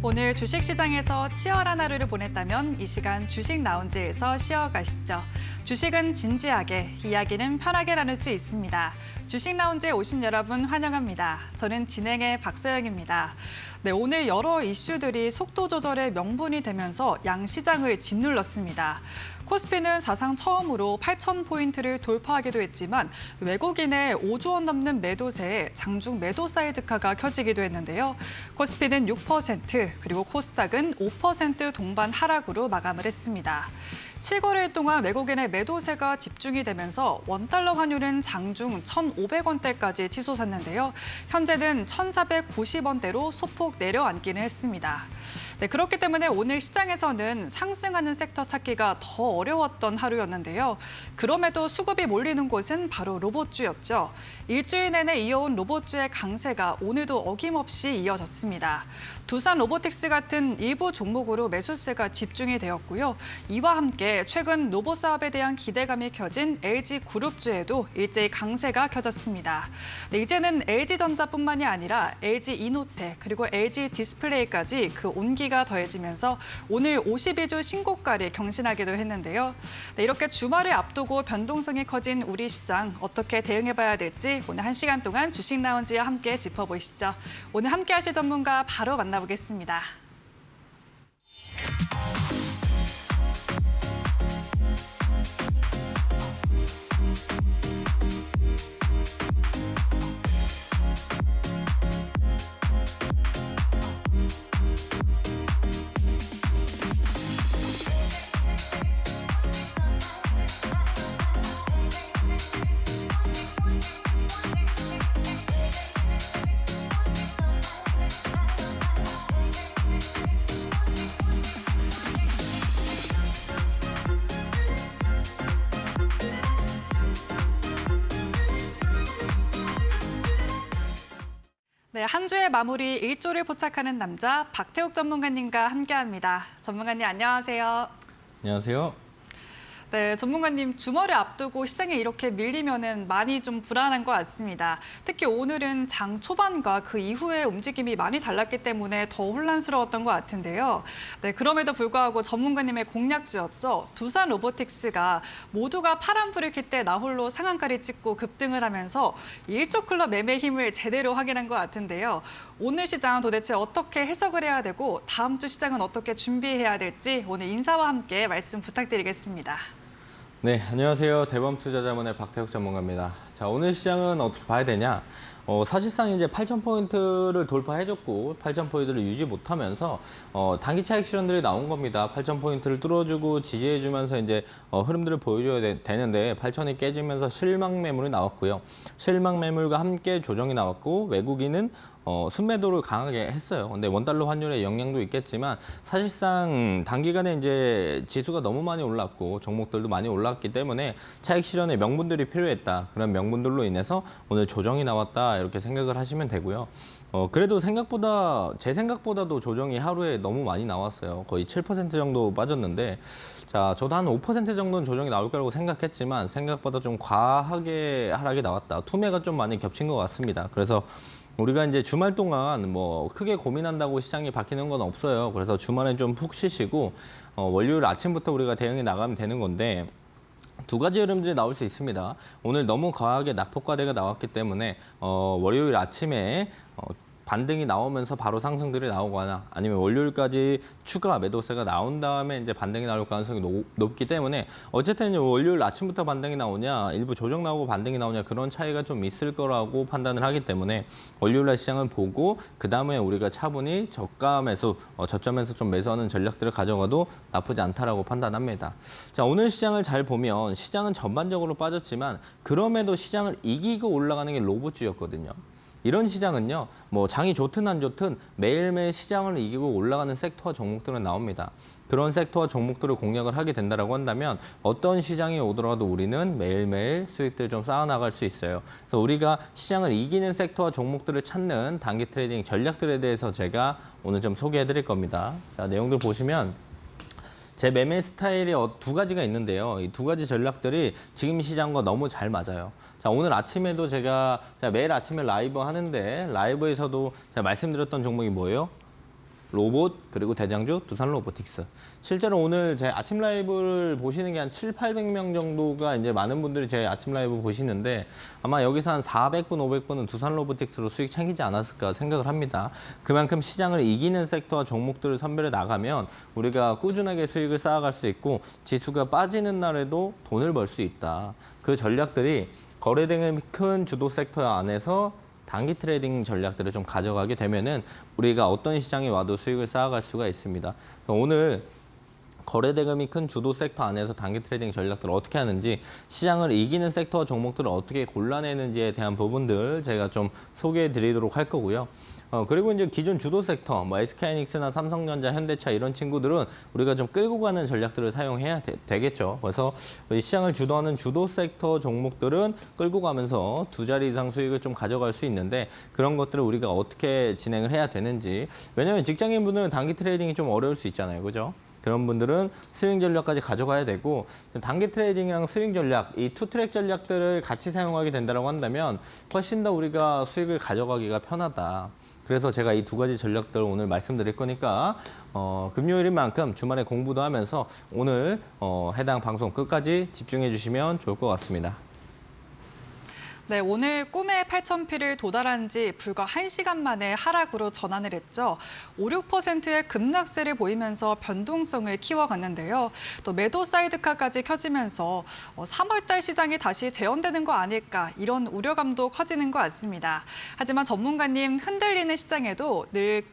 오늘 주식시장에서 치열한 하루를 보냈다면 이 시간 주식 라운지에서 쉬어가시죠. 주식은 진지하게, 이야기는 편하게 나눌 수 있습니다. 주식 라운지에 오신 여러분 환영합니다. 저는 진행의 박서영입니다. 네, 오늘 여러 이슈들이 속도 조절의 명분이 되면서 양시장을 짓눌렀습니다. 코스피는 사상 처음으로 8,000포인트를 돌파하기도 했지만 외국인의 5조 원 넘는 매도세에 장중 매도 사이드카가 켜지기도 했는데요. 코스피는 6%, 그리고 코스닥은 5% 동반 하락으로 마감을 했습니다. 7거래일 동안 외국인의 매도세가 집중이 되면서 원달러 환율은 장중 1,500원대까지 치솟았는데요. 현재는 1,490원대로 소폭 내려앉기는 했습니다. 네, 그렇기 때문에 오늘 시장에서는 상승하는 섹터 찾기가 더 어려웠던 하루였는데요. 그럼에도 수급이 몰리는 곳은 바로 로봇주였죠. 일주일 내내 이어온 로봇주의 강세가 오늘도 어김없이 이어졌습니다. 두산 로보틱스 같은 일부 종목으로 매수세가 집중이 되었고요. 이와 함께 최근 로봇 사업에 대한 기대감이 켜진 LG그룹주에도 일제히 강세가 켜졌습니다. 네, 이제는 LG전자뿐만이 아니라 LG이노텍 그리고 LG디스플레이까지 그 온기가 더해지면서 오늘 52주 신고가를 경신하기도 했는데요. 네, 이렇게 주말을 앞두고 변동성이 커진 우리 시장 어떻게 대응해봐야 될지 오늘 1시간 동안 주식 라운지와 함께 짚어보시죠. 오늘 함께 하실 전문가 바로 만나보겠습니다. 네, 한 주의 마무리 일조를 포착하는 남자 박태욱 전문가님과 함께합니다. 전문가님 안녕하세요. 안녕하세요. 네, 전문가님 주말을 앞두고 시장에 이렇게 밀리면은 많이 좀 불안한 것 같습니다. 특히 오늘은 장 초반과 그 이후의 움직임이 많이 달랐기 때문에 더 혼란스러웠던 것 같은데요. 네, 그럼에도 불구하고 전문가님의 공략주였죠. 두산 로보틱스가 모두가 파란불을 켤 때 나홀로 상한가를 찍고 급등을 하면서 일촉클럽 매매 힘을 제대로 확인한 것 같은데요. 오늘 시장은 도대체 어떻게 해석을 해야 되고 다음 주 시장은 어떻게 준비해야 될지 오늘 인사와 함께 말씀 부탁드리겠습니다. 네, 안녕하세요. 대범투자자문의 박태욱 전문가입니다. 자, 오늘 시장은 어떻게 봐야 되냐? 사실상 이제 8,000포인트를 돌파해줬고 8,000포인트를 유지 못하면서 단기 차익 실현들이 나온 겁니다. 8,000포인트를 뚫어주고 지지해주면서 이제 흐름들을 보여줘야 되는데 8,000이 깨지면서 실망 매물이 나왔고요. 실망 매물과 함께 조정이 나왔고 외국인은 순매도를 강하게 했어요. 근데 원달러 환율의 영향도 있겠지만 사실상 단기간에 이제 지수가 너무 많이 올랐고 종목들도 많이 올랐기 때문에 차익 실현의 명분들이 필요했다. 그런 명분들로 인해서 오늘 조정이 나왔다 이렇게 생각을 하시면 되고요. 그래도 제 생각보다도 조정이 하루에 너무 많이 나왔어요. 거의 7% 정도 빠졌는데 자, 저도 한 5% 정도는 조정이 나올 거라고 생각했지만 생각보다 좀 과하게 하락이 나왔다. 투매가 좀 많이 겹친 것 같습니다. 그래서 우리가 이제 주말 동안 뭐 크게 고민한다고 시장이 바뀌는 건 없어요. 그래서 주말엔 좀 푹 쉬시고 월요일 아침부터 우리가 대응해 나가면 되는 건데 두 가지 흐름들이 나올 수 있습니다. 오늘 너무 과하게 낙폭과대가 나왔기 때문에 월요일 아침에 반등이 나오면서 바로 상승들이 나오거나 아니면 월요일까지 추가 매도세가 나온 다음에 이제 반등이 나올 가능성이 높기 때문에 어쨌든 월요일 아침부터 반등이 나오냐 일부 조정 나오고 반등이 나오냐 그런 차이가 좀 있을 거라고 판단을 하기 때문에 월요일 날 시장을 보고 그 다음에 우리가 차분히 저가 매수 저점에서 좀 매수하는 전략들을 가져가도 나쁘지 않다라고 판단합니다. 자, 오늘 시장을 잘 보면 시장은 전반적으로 빠졌지만 그럼에도 시장을 이기고 올라가는 게 로봇주였거든요. 이런 시장은요, 뭐 장이 좋든 안 좋든 매일매일 시장을 이기고 올라가는 섹터와 종목들은 나옵니다. 그런 섹터와 종목들을 공략을 하게 된다고 한다면 어떤 시장이 오더라도 우리는 매일매일 수익들 좀 쌓아나갈 수 있어요. 그래서 우리가 시장을 이기는 sek터와 종목들을 찾는 단기 트레이딩 전략들에 대해서 제가 오늘 좀 소개해 드릴 겁니다. 자, 내용들 보시면 제 매매 스타일이 두 가지가 있는데요. 이 두 가지 전략들이 지금 시장과 너무 잘 맞아요. 자, 오늘 아침에도 제가 매일 아침에 라이브 하는데 라이브에서도 제가 말씀드렸던 종목이 뭐예요? 로봇, 그리고 대장주, 두산 로보틱스. 실제로 오늘 제 아침 라이브를 보시는 게 한 700~800명 정도가 이제 많은 분들이 제 아침 라이브 보시는데 아마 여기서 한 400분, 500분은 두산 로보틱스로 수익 챙기지 않았을까 생각을 합니다. 그만큼 시장을 이기는 섹터와 종목들을 선별해 나가면 우리가 꾸준하게 수익을 쌓아갈 수 있고 지수가 빠지는 날에도 돈을 벌 수 있다. 그 전략들이 거래량이 큰 주도 섹터 안에서 단기 트레이딩 전략들을 좀 가져가게 되면은 우리가 어떤 시장에 와도 수익을 쌓아갈 수가 있습니다. 오늘 거래대금이 큰 주도 섹터 안에서 단기 트레이딩 전략들을 어떻게 하는지, 시장을 이기는 섹터 종목들을 어떻게 골라내는지에 대한 부분들 제가 좀 소개해 드리도록 할 거고요. 그리고 이제 기존 주도 섹터, 뭐 SK하이닉스나 삼성전자, 현대차 이런 친구들은 우리가 좀 끌고 가는 전략들을 사용해야 되겠죠. 그래서 이 시장을 주도하는 주도 섹터 종목들은 끌고 가면서 2자리 이상 수익을 좀 가져갈 수 있는데 그런 것들을 우리가 어떻게 진행을 해야 되는지. 왜냐하면 직장인분들은 단기 트레이딩이 좀 어려울 수 있잖아요. 그죠? 그런 분들은 스윙 전략까지 가져가야 되고 단기 트레이딩이랑 스윙 전략, 이 투트랙 전략들을 같이 사용하게 된다고 한다면 훨씬 더 우리가 수익을 가져가기가 편하다. 그래서 제가 이 2가지 전략들을 오늘 말씀드릴 거니까 금요일인 만큼 주말에 공부도 하면서 오늘 해당 방송 끝까지 집중해 주시면 좋을 것 같습니다. 네, 오늘 꿈의 8,000피를 도달한 지 불과 1시간 만에 하락으로 전환을 했죠. 5~6%의 급락세를 보이면서 변동성을 키워갔는데요. 또 매도 사이드카까지 켜지면서 3월달 시장이 다시 재현되는 거 아닐까, 이런 우려감도 커지는 것 같습니다. 하지만 전문가님, 흔들리는 시장에도 늘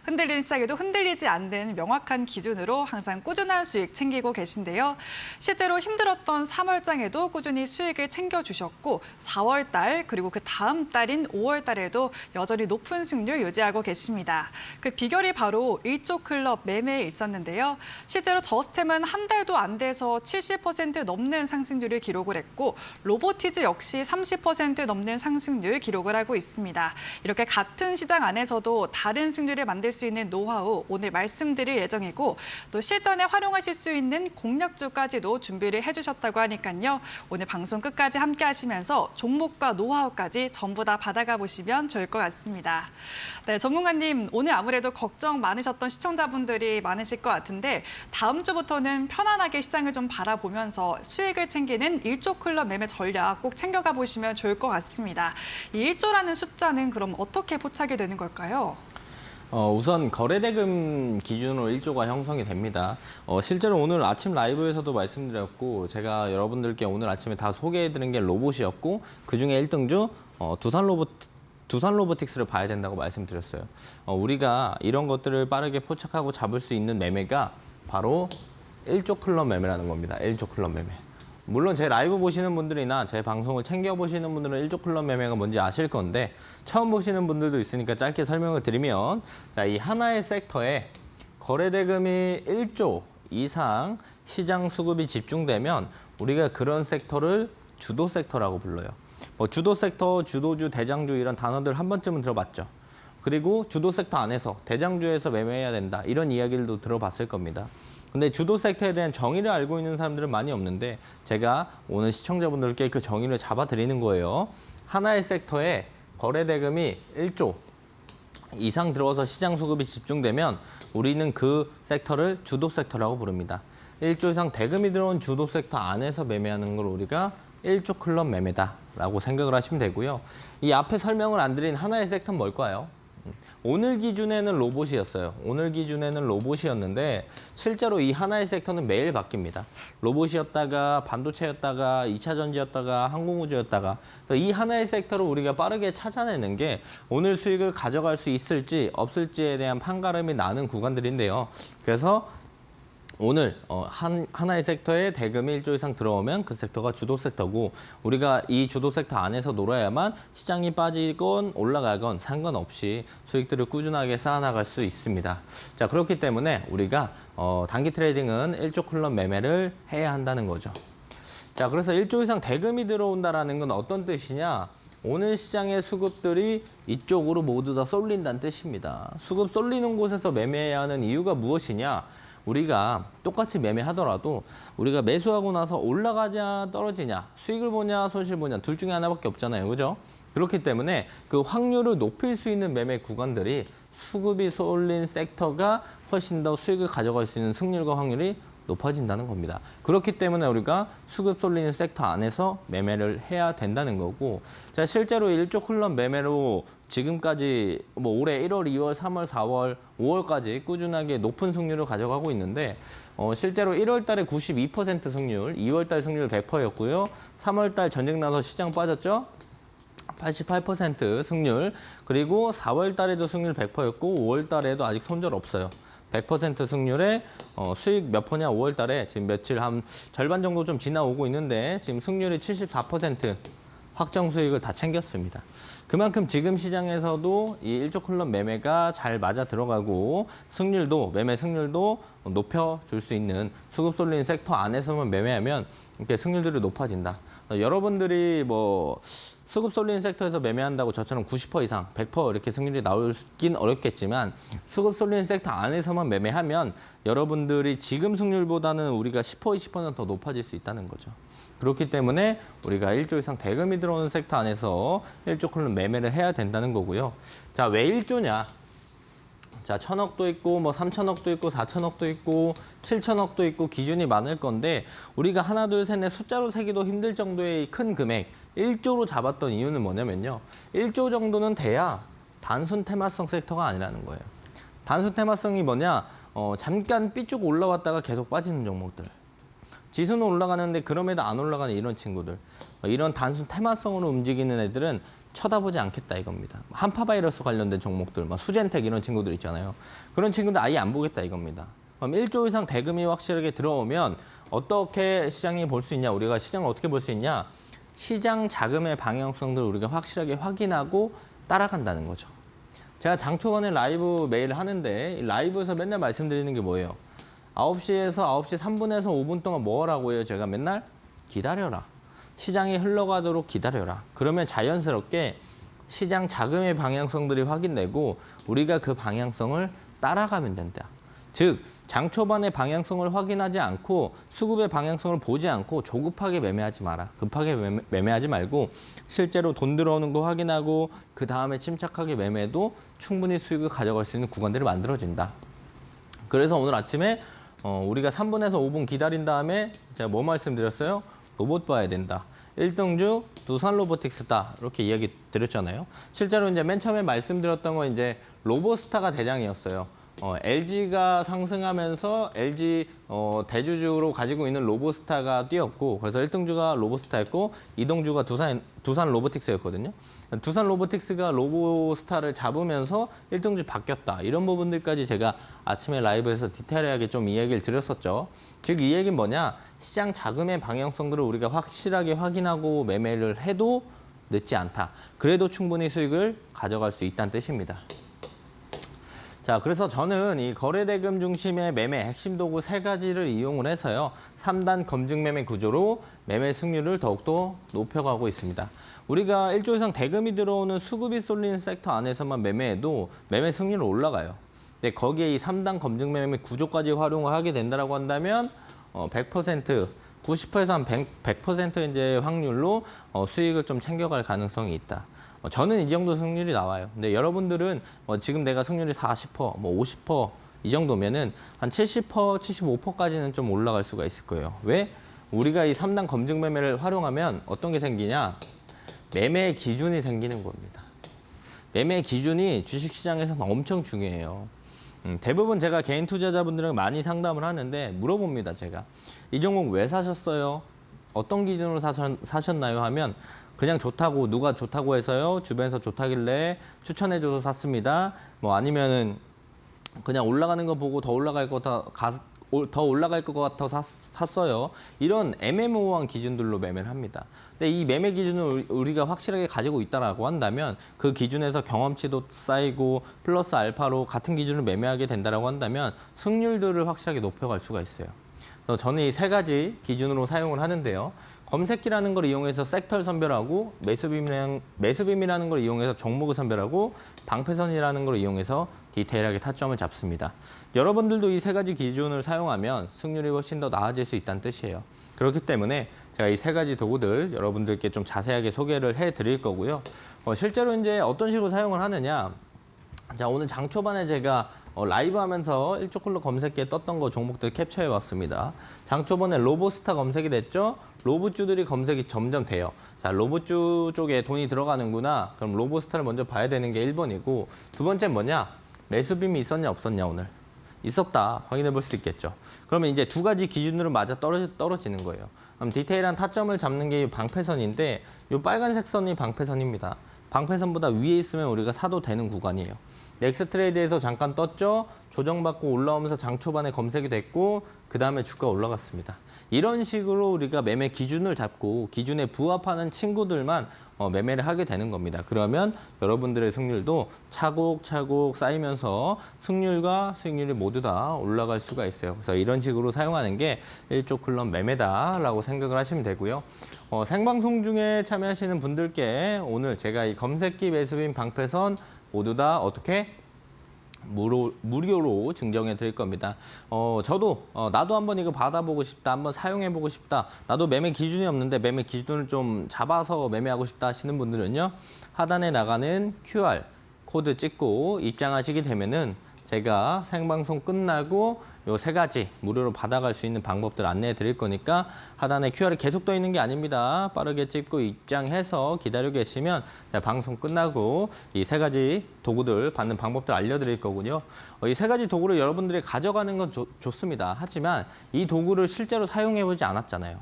흔들리는 시장에도 흔들리지 않는 명확한 기준으로 항상 꾸준한 수익 챙기고 계신데요. 실제로 힘들었던 3월장에도 꾸준히 수익을 챙겨주셨고 4월달 그리고 그 다음 달인 5월달에도 여전히 높은 수익률 유지하고 계십니다. 그 비결이 바로 1조 클럽 매매에 있었는데요. 실제로 저스템은 한 달도 안 돼서 70% 넘는 상승률을 기록을 했고 로보티즈 역시 30% 넘는 상승률 기록을 하고 있습니다. 이렇게 같은 시장 안에서도 다른 승률을 만들 수 있는 노하우 오늘 말씀드릴 예정이고 또 실전에 활용하실 수 있는 공략주까지도 준비를 해주셨다고 하니까요. 오늘 방송 끝까지 함께 하시면서 종목과 노하우까지 전부 다 받아가 보시면 좋을 것 같습니다. 네, 전문가님, 오늘 아무래도 걱정 많으셨던 시청자분들이 많으실 것 같은데 다음 주부터는 편안하게 시장을 좀 바라보면서 수익을 챙기는 1조 클럽 매매 전략 꼭 챙겨가 보시면 좋을 것 같습니다. 이 1조라는 숫자는 그럼 어떻게 포착이 되는 걸까요? 우선 거래대금 기준으로 1조가 형성이 됩니다. 실제로 오늘 아침 라이브에서도 말씀드렸고 제가 여러분들께 오늘 아침에 다 소개해드린 게 로봇이었고 그중에 1등주 두산 로보틱스를 봐야 된다고 말씀드렸어요. 우리가 이런 것들을 빠르게 포착하고 잡을 수 있는 매매가 바로 1조 클럽 매매라는 겁니다. 1조 클럽 매매. 물론 제 라이브 보시는 분들이나 제 방송을 챙겨보시는 분들은 1조 클럽 매매가 뭔지 아실 건데 처음 보시는 분들도 있으니까 짧게 설명을 드리면 자, 이 하나의 섹터에 거래대금이 1조 이상 시장 수급이 집중되면 우리가 그런 섹터를 주도 섹터라고 불러요. 주도 섹터, 주도주, 대장주 이런 단어들 한 번쯤은 들어봤죠. 그리고 주도 섹터 안에서 대장주에서 매매해야 된다 이런 이야기들도 들어봤을 겁니다. 근데 주도 섹터에 대한 정의를 알고 있는 사람들은 많이 없는데 제가 오늘 시청자분들께 그 정의를 잡아드리는 거예요. 하나의 섹터에 거래대금이 1조 이상 들어와서 시장 수급이 집중되면 우리는 그 섹터를 주도 섹터라고 부릅니다. 1조 이상 대금이 들어온 주도 섹터 안에서 매매하는 걸 우리가 1조 클럽 매매다라고 생각을 하시면 되고요. 이 앞에 설명을 안 드린 하나의 섹터는 뭘까요? 오늘 기준에는 로봇이었어요. 오늘 기준에는 로봇이었는데 실제로 이 하나의 섹터는 매일 바뀝니다. 로봇이었다가 반도체였다가 2차 전지였다가 항공우주였다가 이 하나의 섹터를 우리가 빠르게 찾아내는 게 오늘 수익을 가져갈 수 있을지 없을지에 대한 판가름이 나는 구간들인데요. 그래서 오늘 하나의 섹터에 대금이 1조 이상 들어오면 그 섹터가 주도 섹터고 우리가 이 주도 섹터 안에서 놀아야만 시장이 빠지건 올라가건 상관없이 수익들을 꾸준하게 쌓아나갈 수 있습니다. 자, 그렇기 때문에 우리가 단기 트레이딩은 1조 클럽 매매를 해야 한다는 거죠. 자, 그래서 1조 이상 대금이 들어온다는 건 어떤 뜻이냐? 오늘 시장의 수급들이 이쪽으로 모두 다 쏠린다는 뜻입니다. 수급 쏠리는 곳에서 매매해야 하는 이유가 무엇이냐? 우리가 똑같이 매매하더라도 우리가 매수하고 나서 올라가냐 떨어지냐 수익을 보냐 손실 보냐 둘 중에 하나밖에 없잖아요. 그죠? 그렇기 때문에 그 확률을 높일 수 있는 매매 구간들이 수급이 쏠린 섹터가 훨씬 더 수익을 가져갈 수 있는 승률과 확률이 높아진다는 겁니다. 그렇기 때문에 우리가 수급 쏠리는 섹터 안에서 매매를 해야 된다는 거고, 자, 실제로 일조 클럽 매매로 지금까지 뭐 올해 1월, 2월, 3월, 4월, 5월까지 꾸준하게 높은 승률을 가져가고 있는데, 실제로 1월 달에 92% 승률, 2월 달 승률 100%였고요. 3월 달 전쟁 나서 시장 빠졌죠? 88% 승률, 그리고 4월 달에도 승률 100%였고 5월 달에도 아직 손절 없어요. 100% 승률에 수익 몇 퍼냐 5월 달에 지금 며칠 한 절반 정도 좀 지나오고 있는데 지금 승률이 74% 확정 수익을 다 챙겼습니다. 그만큼 지금 시장에서도 이 일조 클럽 매매가 잘 맞아 들어가고 승률도 매매 승률도 높여줄 수 있는 수급 쏠린 섹터 안에서만 매매하면 이렇게 승률들이 높아진다. 여러분들이 뭐 수급 쏠린 섹터에서 매매한다고 저처럼 90% 이상, 100% 이렇게 승률이 나올긴 어렵겠지만 수급 쏠린 섹터 안에서만 매매하면 여러분들이 지금 승률보다는 우리가 10%, 20%는 더 높아질 수 있다는 거죠. 그렇기 때문에 우리가 1조 이상 대금이 들어오는 섹터 안에서 1조 클럽 매매를 해야 된다는 거고요. 자, 왜 1조냐? 자, 1,000억도 있고 뭐 3,000억도 있고 4,000억도 있고 7,000억도 있고 기준이 많을 건데 우리가 하나, 둘, 셋, 넷 숫자로 세기도 힘들 정도의 큰 금액 1조로 잡았던 이유는 뭐냐면요. 1조 정도는 돼야 단순 테마성 섹터가 아니라는 거예요. 단순 테마성이 뭐냐? 잠깐 삐쭉 올라왔다가 계속 빠지는 종목들. 지수는 올라가는데 그럼에도 안 올라가는 이런 친구들. 이런 단순 테마성으로 움직이는 애들은 쳐다보지 않겠다 이겁니다. 한파바이러스 관련된 종목들, 수젠텍 이런 친구들 있잖아요. 그런 친구들 아예 안 보겠다 이겁니다. 그럼 1조 이상 대금이 확실하게 들어오면 어떻게 시장이 볼 수 있냐? 우리가 시장을 어떻게 볼 수 있냐? 시장 자금의 방향성들을 우리가 확실하게 확인하고 따라간다는 거죠. 제가 장 초반에 라이브 매일 하는데 이 라이브에서 맨날 말씀드리는 게 뭐예요? 9시에서 9시 3분에서 5분 동안 뭐 하라고 해요? 제가 맨날 기다려라. 시장이 흘러가도록 기다려라. 그러면 자연스럽게 시장 자금의 방향성들이 확인되고 우리가 그 방향성을 따라가면 된다. 즉, 장 초반의 방향성을 확인하지 않고 수급의 방향성을 보지 않고 조급하게 매매하지 마라. 급하게 매매하지 말고 실제로 돈 들어오는 거 확인하고 그 다음에 침착하게 매매해도 충분히 수익을 가져갈 수 있는 구간들이 만들어진다. 그래서 오늘 아침에 우리가 3분에서 5분 기다린 다음에 제가 뭐 말씀드렸어요? 로봇 봐야 된다. 1등주 두산 로보틱스다. 이렇게 이야기 드렸잖아요. 실제로 이제 맨 처음에 말씀드렸던 건 이제 로보스타가 대장이었어요. LG가 상승하면서 LG 대주주로 가지고 있는 로보스타가 뛰었고 그래서 1등주가 로보스타였고 2등주가 두산 로보틱스였거든요. 두산 로보틱스가 로보스타를 잡으면서 1등주 바뀌었다. 이런 부분들까지 제가 아침에 라이브에서 디테일하게 좀 이야기를 드렸었죠. 즉 이 얘기는 뭐냐? 시장 자금의 방향성들을 우리가 확실하게 확인하고 매매를 해도 늦지 않다. 그래도 충분히 수익을 가져갈 수 있다는 뜻입니다. 자, 그래서 저는 이 거래대금 중심의 매매 핵심 도구 3가지를 이용을 해서요. 3단 검증 매매 구조로 매매 승률을 더욱더 높여가고 있습니다. 우리가 1조 이상 대금이 들어오는 수급이 쏠리는 섹터 안에서만 매매해도 매매 승률은 올라가요. 근데 거기에 이 3단 검증 매매 구조까지 활용을 하게 된다고 한다면 100%, 90%에서 한 100% 이제 확률로 수익을 좀 챙겨갈 가능성이 있다. 저는 이 정도 승률이 나와요. 근데 여러분들은 지금 내가 승률이 40%, 50% 이 정도면은 한 70%, 75%까지는 좀 올라갈 수가 있을 거예요. 왜? 우리가 이 3단 검증 매매를 활용하면 어떤 게 생기냐? 매매 기준이 생기는 겁니다. 매매 기준이 주식시장에서는 엄청 중요해요. 대부분 제가 개인 투자자분들은 많이 상담을 하는데 물어봅니다, 제가. 이 종목 왜 사셨어요? 어떤 기준으로 사셨나요? 하면 그냥 좋다고, 누가 좋다고 해서요. 주변에서 좋다길래 추천해줘서 샀습니다. 뭐 아니면은 그냥 올라가는 거 보고 더 올라갈 것 같아서 샀어요. 이런 애매모호한 기준들로 매매를 합니다. 근데 이 매매 기준을 우리가 확실하게 가지고 있다라고 한다면 그 기준에서 경험치도 쌓이고 플러스 알파로 같은 기준을 매매하게 된다라고 한다면 승률들을 확실하게 높여갈 수가 있어요. 그래서 저는 이 3가지 기준으로 사용을 하는데요. 검색기라는 걸 이용해서 섹터를 선별하고 매수빔이라는 걸 이용해서 종목을 선별하고 방패선이라는 걸 이용해서 디테일하게 타점을 잡습니다. 여러분들도 이 3가지 기준을 사용하면 승률이 훨씬 더 나아질 수 있다는 뜻이에요. 그렇기 때문에 제가 이 3가지 도구들 여러분들께 좀 자세하게 소개를 해드릴 거고요. 실제로 이제 어떤 식으로 사용을 하느냐? 자, 오늘 장 초반에 제가 라이브 하면서 일조클로 검색기에 떴던 거 종목들 캡처해 왔습니다. 장 초반에 로보스타 검색이 됐죠? 로봇주들이 검색이 점점 돼요. 자, 로봇주 쪽에 돈이 들어가는구나. 그럼 로보스타를 먼저 봐야 되는 게 1번이고, 두 번째는 뭐냐? 매수빔이 있었냐 없었냐 오늘? 있었다. 확인해 볼 수 있겠죠. 그러면 이제 두 가지 기준으로 맞아 떨어지는 거예요. 그럼 디테일한 타점을 잡는 게 방패선인데, 이 빨간색 선이 방패선입니다. 방패선보다 위에 있으면 우리가 사도 되는 구간이에요. 넥스트레이드에서 잠깐 떴죠. 조정받고 올라오면서 장 초반에 검색이 됐고 그 다음에 주가 올라갔습니다. 이런 식으로 우리가 매매 기준을 잡고 기준에 부합하는 친구들만 매매를 하게 되는 겁니다. 그러면 여러분들의 승률도 차곡차곡 쌓이면서 승률과 수익률이 모두 다 올라갈 수가 있어요. 그래서 이런 식으로 사용하는 게 일조 클럽 매매다라고 생각을 하시면 되고요. 생방송 중에 참여하시는 분들께 오늘 제가 이 검색기 매수빔 방패선 모두 다 어떻게 무료로 증정해 드릴 겁니다. 저도 나도 한번 이거 받아보고 싶다, 한번 사용해 보고 싶다. 나도 매매 기준이 없는데 매매 기준을 좀 잡아서 매매하고 싶다 하시는 분들은요. 하단에 나가는 QR 코드 찍고 입장하시게 되면은 제가 생방송 끝나고 요 세 가지 무료로 받아갈 수 있는 방법들 안내해 드릴 거니까 하단에 QR이 계속 떠 있는 게 아닙니다. 빠르게 찍고 입장해서 기다려 계시면 방송 끝나고 이 세 가지 도구들 받는 방법들 알려드릴 거군요. 이 세 가지 도구를 여러분들이 가져가는 건 좋습니다. 하지만 이 도구를 실제로 사용해 보지 않았잖아요.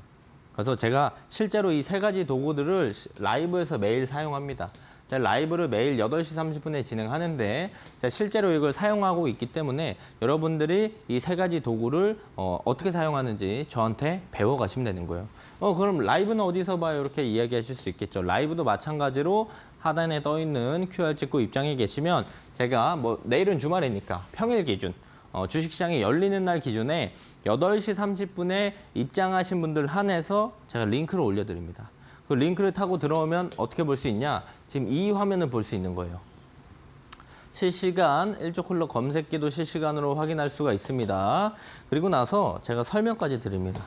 그래서 제가 실제로 이 세 가지 도구들을 라이브에서 매일 사용합니다. 라이브를 매일 8시 30분에 진행하는데 실제로 이걸 사용하고 있기 때문에 여러분들이 이 세 가지 도구를 어떻게 사용하는지 저한테 배워가시면 되는 거예요. 그럼 라이브는 어디서 봐요? 이렇게 이야기하실 수 있겠죠. 라이브도 마찬가지로 하단에 떠 있는 QR 찍고 입장해 계시면 제가 내일은 주말이니까 평일 기준 주식시장이 열리는 날 기준에 8시 30분에 입장하신 분들 한해서 제가 링크를 올려드립니다. 그 링크를 타고 들어오면 어떻게 볼 수 있냐? 지금 이 화면을 볼 수 있는 거예요. 실시간 일조클럽 검색기도 실시간으로 확인할 수가 있습니다. 그리고 나서 제가 설명까지 드립니다.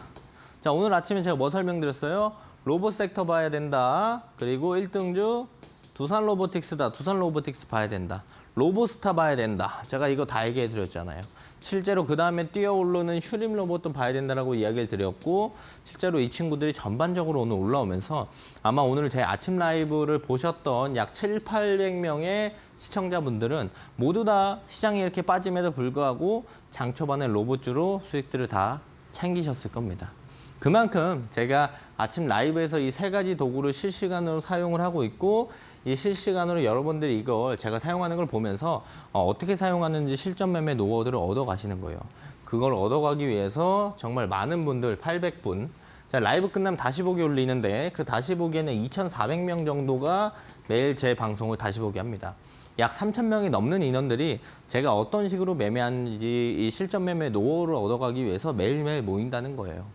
자, 오늘 아침에 제가 뭐 설명드렸어요? 로봇 섹터 봐야 된다. 그리고 1등주 두산 로보틱스다. 두산 로보틱스 봐야 된다. 로보스타 봐야 된다. 제가 이거 다 얘기해 드렸잖아요. 실제로 그 다음에 뛰어오르는 슈림 로봇도 봐야 된다라고 이야기를 드렸고 실제로 이 친구들이 전반적으로 오늘 올라오면서 아마 오늘 제 아침 라이브를 보셨던 약 700~800명의 시청자분들은 모두 다 시장이 이렇게 빠짐에도 불구하고 장 초반에 로봇주로 수익들을 다 챙기셨을 겁니다. 그만큼 제가 아침 라이브에서 이 세 가지 도구를 실시간으로 사용을 하고 있고 이 실시간으로 여러분들이 이걸 제가 사용하는 걸 보면서 어떻게 사용하는지 실전 매매 노하우들을 얻어가시는 거예요. 그걸 얻어가기 위해서 정말 많은 분들, 800분, 라이브 끝나면 다시 보기 올리는데 그 다시 보기에는 2,400명 정도가 매일 제 방송을 다시 보기 합니다. 약 3,000명이 넘는 인원들이 제가 어떤 식으로 매매하는지 이 실전 매매 노하우를 얻어가기 위해서 매일매일 모인다는 거예요.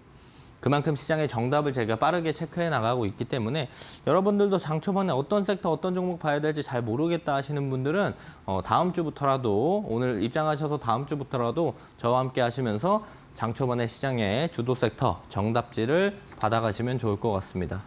그만큼 시장의 정답을 제가 빠르게 체크해 나가고 있기 때문에 여러분들도 장 초반에 어떤 섹터, 어떤 종목 봐야 될지 잘 모르겠다 하시는 분들은 다음 주부터라도 오늘 입장하셔서 다음 주부터라도 저와 함께 하시면서 장 초반에 시장의 주도 섹터 정답지를 받아가시면 좋을 것 같습니다.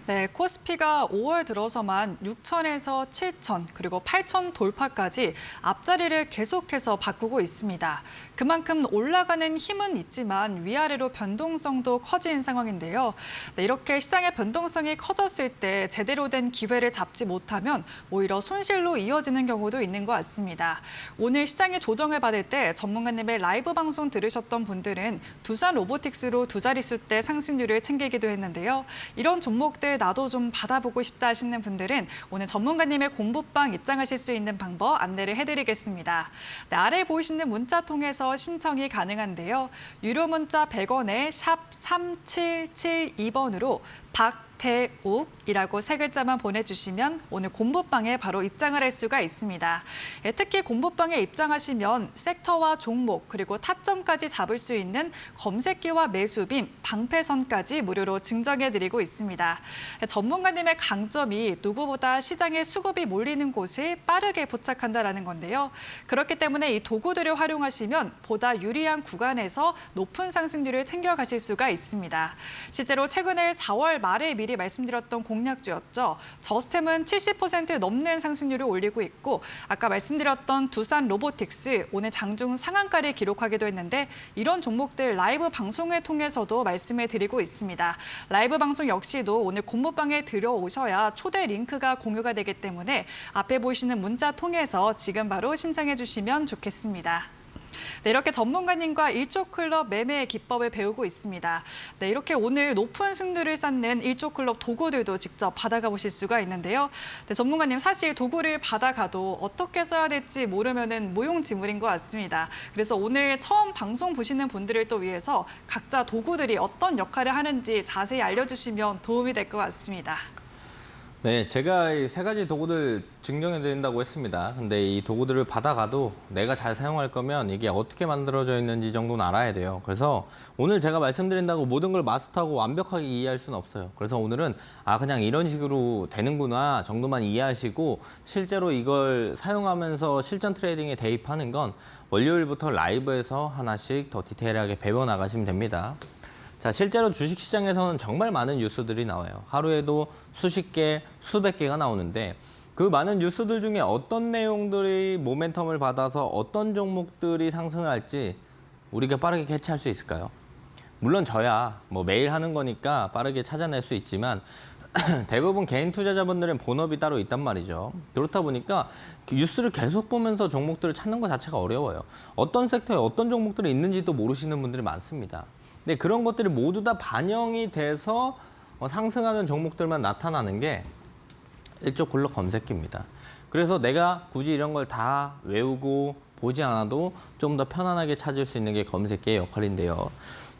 네, 코스피가 5월 들어서만 6천에서 7천 그리고 8천 돌파까지 앞자리를 계속해서 바꾸고 있습니다. 그만큼 올라가는 힘은 있지만 위아래로 변동성도 커진 상황인데요. 네, 이렇게 시장의 변동성이 커졌을 때 제대로 된 기회를 잡지 못하면 오히려 손실로 이어지는 경우도 있는 것 같습니다. 오늘 시장이 조정을 받을 때 전문가님의 라이브 방송 들으셨던 분들은 두산 로보틱스로 두 자릿수 대 상승률을 챙기기도 했는데요. 이런 종목들 나도 좀 받아보고 싶다 하시는 분들은 오늘 전문가님의 공부방 입장하실 수 있는 방법 안내를 해드리겠습니다. 네, 아래 보이시는 문자 통해서 신청이 가능한데요. 유료 문자 100원에 샵 3772번으로 박태욱이라고 세 글자만 보내주시면 오늘 공부방에 바로 입장을 할 수가 있습니다. 특히 공부방에 입장하시면 섹터와 종목 그리고 타점까지 잡을 수 있는 검색기와 매수빔, 방패선까지 무료로 증정해드리고 있습니다. 전문가님의 강점이 누구보다 시장에 수급이 몰리는 곳을 빠르게 포착한다는 건데요. 그렇기 때문에 이 도구들을 활용하시면 보다 유리한 구간에서 높은 상승률을 챙겨가실 수가 있습니다. 실제로 최근에 4월 말에 미리 미리 말씀드렸던 공략주였죠. 저스템은 70% 넘는 상승률을 올리고 있고 아까 말씀드렸던 두산 로보틱스 오늘 장중 상한가를 기록하기도 했는데 이런 종목들 라이브 방송을 통해서도 말씀을 드리고 있습니다. 라이브 방송 역시도 오늘 공모방에 들어오셔야 초대 링크가 공유가 되기 때문에 앞에 보이시는 문자 통해서 지금 바로 신청해 주시면 좋겠습니다. 네, 이렇게 전문가님과 일조클럽 매매의 기법을 배우고 있습니다. 네, 이렇게 오늘 높은 승률을 쌓는 일조클럽 도구들도 직접 받아가 보실 수가 있는데요. 네, 전문가님 사실 도구를 받아가도 어떻게 써야 될지 모르면은 무용지물인 것 같습니다. 그래서 오늘 처음 방송 보시는 분들을 또 위해서 각자 도구들이 어떤 역할을 하는지 자세히 알려주시면 도움이 될 것 같습니다. 네, 제가 이 세 가지 도구들 증정해 드린다고 했습니다. 근데 이 도구들을 받아가도 내가 잘 사용할 거면 이게 어떻게 만들어져 있는지 정도는 알아야 돼요. 그래서 오늘 제가 말씀드린다고 모든 걸 마스터하고 완벽하게 이해할 수는 없어요. 그래서 오늘은 그냥 이런 식으로 되는구나 정도만 이해하시고 실제로 이걸 사용하면서 실전 트레이딩에 대입하는 건 월요일부터 라이브에서 하나씩 더 디테일하게 배워나가시면 됩니다. 자, 실제로 주식시장에서는 정말 많은 뉴스들이 나와요. 하루에도 수십 개, 수백 개가 나오는데 그 많은 뉴스들 중에 어떤 내용들이 모멘텀을 받아서 어떤 종목들이 상승을 할지 우리가 빠르게 캐치할 수 있을까요? 물론 저야 뭐 매일 하는 거니까 빠르게 찾아낼 수 있지만 대부분 개인 투자자분들은 본업이 따로 있단 말이죠. 그렇다 보니까 뉴스를 계속 보면서 종목들을 찾는 것 자체가 어려워요. 어떤 섹터에 어떤 종목들이 있는지도 모르시는 분들이 많습니다. 근데 그런 것들이 모두 다 반영이 돼서 상승하는 종목들만 나타나는 게 일조클럽 검색기입니다. 그래서 내가 굳이 이런 걸 다 외우고 보지 않아도 좀 더 편안하게 찾을 수 있는 게 검색기의 역할인데요.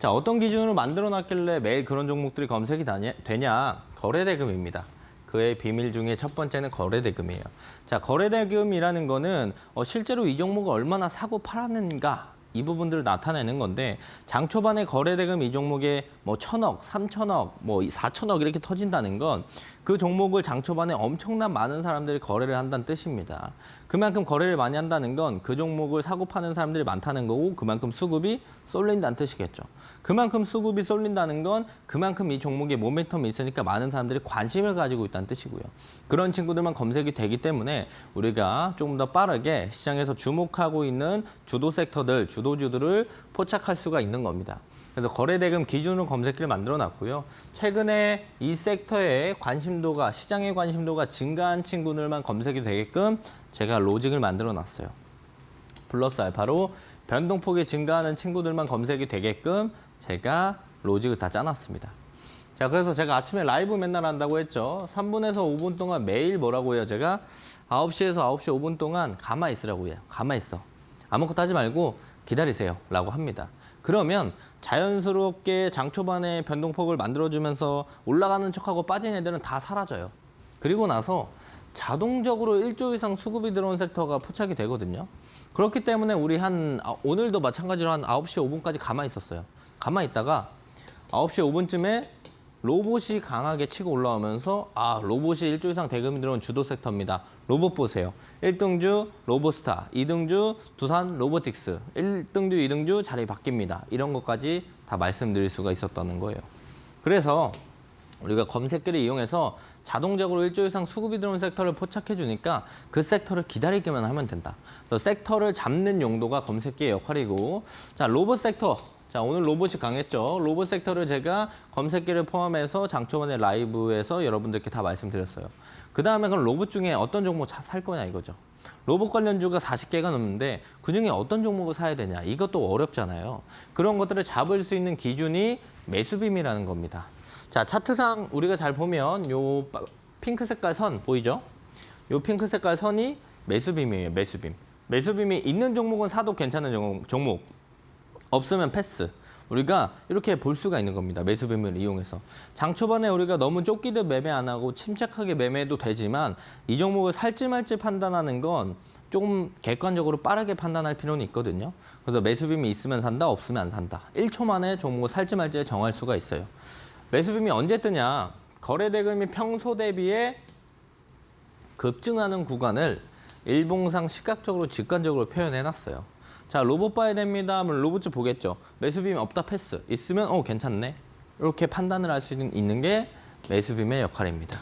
자, 어떤 기준으로 만들어놨길래 매일 그런 종목들이 검색이 되냐? 거래대금입니다. 그의 비밀 중에 첫 번째는 거래대금이에요. 자, 거래대금이라는 거는 실제로 이 종목을 얼마나 사고 팔았는가 이 부분들을 나타내는 건데 장 초반에 거래대금 이 종목에 뭐 1,000억, 3,000억, 뭐 4,000억 이렇게 터진다는 건 그 종목을 장 초반에 엄청난 많은 사람들이 거래를 한다는 뜻입니다. 그만큼 거래를 많이 한다는 건 그 종목을 사고 파는 사람들이 많다는 거고 그만큼 수급이 쏠린다는 뜻이겠죠. 그만큼 수급이 쏠린다는 건 그만큼 이 종목에 모멘텀이 있으니까 많은 사람들이 관심을 가지고 있다는 뜻이고요. 그런 친구들만 검색이 되기 때문에 우리가 조금 더 빠르게 시장에서 주목하고 있는 주도 섹터들, 주도주들을 포착할 수가 있는 겁니다. 그래서 거래대금 기준으로 검색기를 만들어 놨고요. 최근에 이 섹터의 관심도가, 시장의 관심도가 증가한 친구들만 검색이 되게끔 제가 로직을 만들어 놨어요. 플러스 알파로 변동폭이 증가하는 친구들만 검색이 되게끔 제가 로직을 다 짜놨습니다. 자, 그래서 제가 아침에 라이브 맨날 한다고 했죠. 3분에서 5분 동안 매일 뭐라고 해요? 제가 9시에서 9시 5분 동안 가만히 있으라고 해요. 가만히 있어. 아무것도 하지 말고 기다리세요. 라고 합니다. 그러면 자연스럽게 장 초반에 변동폭을 만들어주면서 올라가는 척하고 빠진 애들은 다 사라져요. 그리고 나서 자동적으로 1조 이상 수급이 들어온 섹터가 포착이 되거든요. 그렇기 때문에 우리 오늘도 마찬가지로 한 9시 5분까지 가만히 있었어요. 가만히 있다가 9시 5분쯤에 로봇이 강하게 치고 올라오면서 로봇이 1조 이상 대금이 들어온 주도 섹터입니다. 로봇 보세요. 1등주 로보스타, 2등주 두산 로보틱스, 1등주, 2등주 자리 바뀝니다. 이런 것까지 다 말씀드릴 수가 있었다는 거예요. 그래서 우리가 검색기를 이용해서 자동적으로 1조 이상 수급이 들어온 섹터를 포착해 주니까 그 섹터를 기다리기만 하면 된다. 그래서 섹터를 잡는 용도가 검색기의 역할이고, 자, 로봇 sek터. 자, 오늘 로봇이 강했죠. 로봇 섹터를 제가 검색기를 포함해서 장초반에 라이브에서 여러분들께 다 말씀드렸어요. 그 다음에 그럼 로봇 중에 어떤 종목 살 거냐 이거죠. 로봇 관련주가 40개가 넘는데 그중에 어떤 종목을 사야 되냐. 이것도 어렵잖아요. 그런 것들을 잡을 수 있는 기준이 매수빔이라는 겁니다. 자, 차트상 우리가 잘 보면 요 핑크 색깔 선 보이죠? 요 핑크 색깔 선이 매수빔이에요. 매수빔. 매수빔이 있는 종목은 사도 괜찮은 종목. 없으면 패스. 우리가 이렇게 볼 수가 있는 겁니다. 매수빔을 이용해서. 장 초반에 우리가 너무 쫓기듯 매매 안 하고 침착하게 매매해도 되지만 이 종목을 살지 말지 판단하는 건 조금 객관적으로 빠르게 판단할 필요는 있거든요. 그래서 매수빔이 있으면 산다, 없으면 안 산다. 1초 만에 종목을 살지 말지 정할 수가 있어요. 매수빔이 언제 뜨냐? 거래대금이 평소 대비에 급증하는 구간을 일봉상 시각적으로 직관적으로 표현해놨어요. 자, 로봇 봐야 됩니다. 그럼 로봇 보겠죠. 매수빔 없다 패스. 있으면 괜찮네. 이렇게 판단을 할 수 있는 게 매수빔의 역할입니다.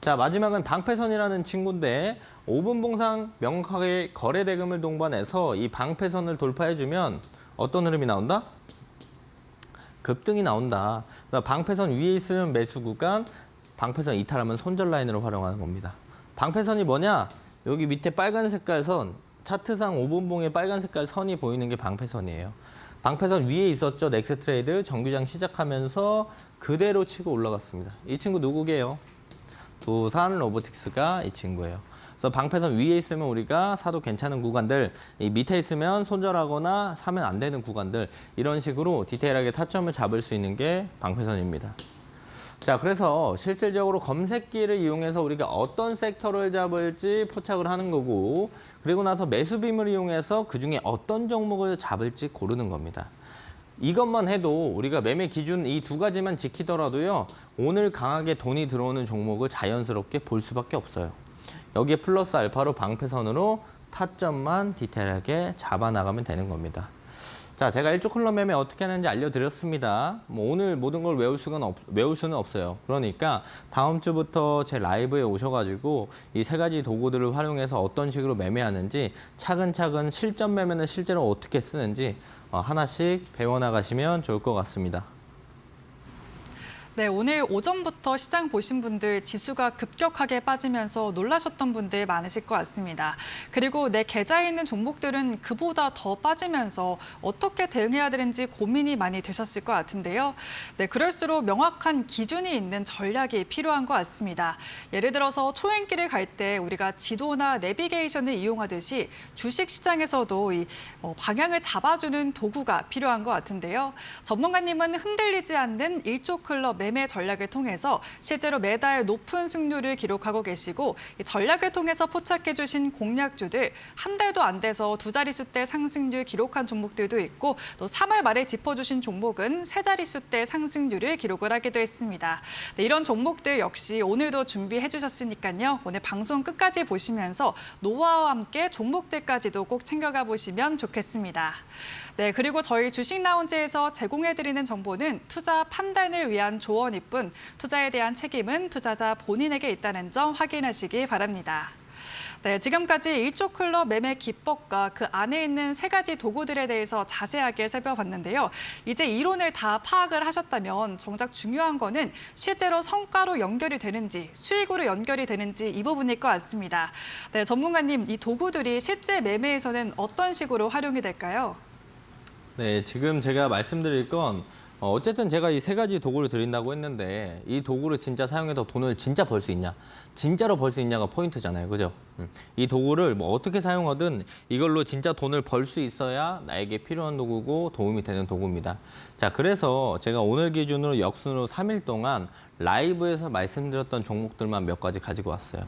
자, 마지막은 방패선이라는 친구인데 5분 봉상 명확하게 거래 대금을 동반해서 이 방패선을 돌파해주면 어떤 흐름이 나온다? 급등이 나온다. 그러니까 방패선 위에 있으면 매수 구간, 방패선 이탈하면 손절 라인으로 활용하는 겁니다. 방패선이 뭐냐? 여기 밑에 빨간 색깔 선, 차트상 5분봉에 빨간 색깔 선이 보이는 게 방패선이에요. 방패선 위에 있었죠. 넥스트레이드 정규장 시작하면서 그대로 치고 올라갔습니다. 이 친구 누구게요? 두산 로보틱스가 이 친구예요. 그래서 방패선 위에 있으면 우리가 사도 괜찮은 구간들, 이 밑에 있으면 손절하거나 사면 안 되는 구간들, 이런 식으로 디테일하게 타점을 잡을 수 있는 게 방패선입니다. 자, 그래서 실질적으로 검색기를 이용해서 우리가 어떤 섹터를 잡을지 포착을 하는 거고, 그리고 나서 매수빔을 이용해서 그중에 어떤 종목을 잡을지 고르는 겁니다. 이것만 해도 우리가 매매 기준 이 두 가지만 지키더라도요, 오늘 강하게 돈이 들어오는 종목을 자연스럽게 볼 수밖에 없어요. 여기에 플러스 알파로 방패선으로 타점만 디테일하게 잡아나가면 되는 겁니다. 자, 제가 1조 클럽 매매 어떻게 하는지 알려드렸습니다. 뭐 오늘 모든 걸 외울 수는 없어요. 그러니까 다음 주부터 제 라이브에 오셔가지고 이 세 가지 도구들을 활용해서 어떤 식으로 매매하는지 차근차근 실전 매매는 실제로 어떻게 쓰는지 하나씩 배워나가시면 좋을 것 같습니다. 네, 오늘 오전부터 시장 보신 분들 지수가 급격하게 빠지면서 놀라셨던 분들 많으실 것 같습니다. 그리고 내 계좌에 있는 종목들은 그보다 더 빠지면서 어떻게 대응해야 되는지 고민이 많이 되셨을 것 같은데요. 네, 그럴수록 명확한 기준이 있는 전략이 필요한 것 같습니다. 예를 들어서 초행길을 갈 때 우리가 지도나 내비게이션을 이용하듯이 주식시장에서도 이 방향을 잡아주는 도구가 필요한 것 같은데요. 전문가님은 흔들리지 않는 1조 클럽 매매 전략을 통해서 실제로 매달 높은 승률을 기록하고 계시고, 이 전략을 통해서 포착해 주신 공략주들 한 달도 안 돼서 두 자릿수대 상승률 기록한 종목들도 있고, 또 3월 말에 짚어주신 종목은 세 자릿수대 상승률을 기록을 하기도 했습니다. 네, 이런 종목들 역시 오늘도 준비해 주셨으니까요. 오늘 방송 끝까지 보시면서 노하우와 함께 종목들까지도 꼭 챙겨가 보시면 좋겠습니다. 네, 그리고 저희 주식 라운지에서 제공해드리는 정보는 투자 판단을 위한 조언일 뿐 투자에 대한 책임은 투자자 본인에게 있다는 점 확인하시기 바랍니다. 네, 지금까지 1조 클럽 매매 기법과 그 안에 있는 세 가지 도구들에 대해서 자세하게 살펴봤는데요. 이제 이론을 다 파악을 하셨다면 정작 중요한 거는 실제로 성과로 연결이 되는지, 수익으로 연결이 되는지 이 부분일 것 같습니다. 네, 전문가님, 이 도구들이 실제 매매에서는 어떤 식으로 활용이 될까요? 네, 지금 제가 말씀드릴 건 어쨌든 제가 이 세 가지 도구를 드린다고 했는데 이 도구를 진짜 사용해서 돈을 진짜 벌 수 있냐, 진짜로 벌 수 있냐가 포인트잖아요. 그죠? 이 도구를 뭐 어떻게 사용하든 이걸로 진짜 돈을 벌 수 있어야 나에게 필요한 도구고 도움이 되는 도구입니다. 자, 그래서 제가 오늘 기준으로 역순으로 3일 동안 라이브에서 말씀드렸던 종목들만 몇 가지 가지고 왔어요.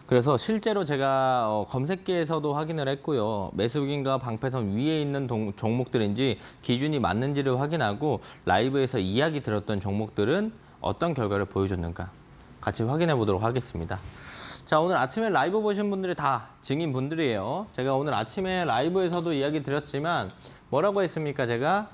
그래서 실제로 제가 검색기에서도 확인을 했고요. 매수기인과 방패선 위에 있는 종목들인지 기준이 맞는지를 확인하고 라이브에서 이야기 들었던 종목들은 어떤 결과를 보여줬는가 같이 확인해 보도록 하겠습니다. 자, 오늘 아침에 라이브 보신 분들이 다 증인분들이에요. 제가 오늘 아침에 라이브에서도 이야기 드렸지만 뭐라고 했습니까? 제가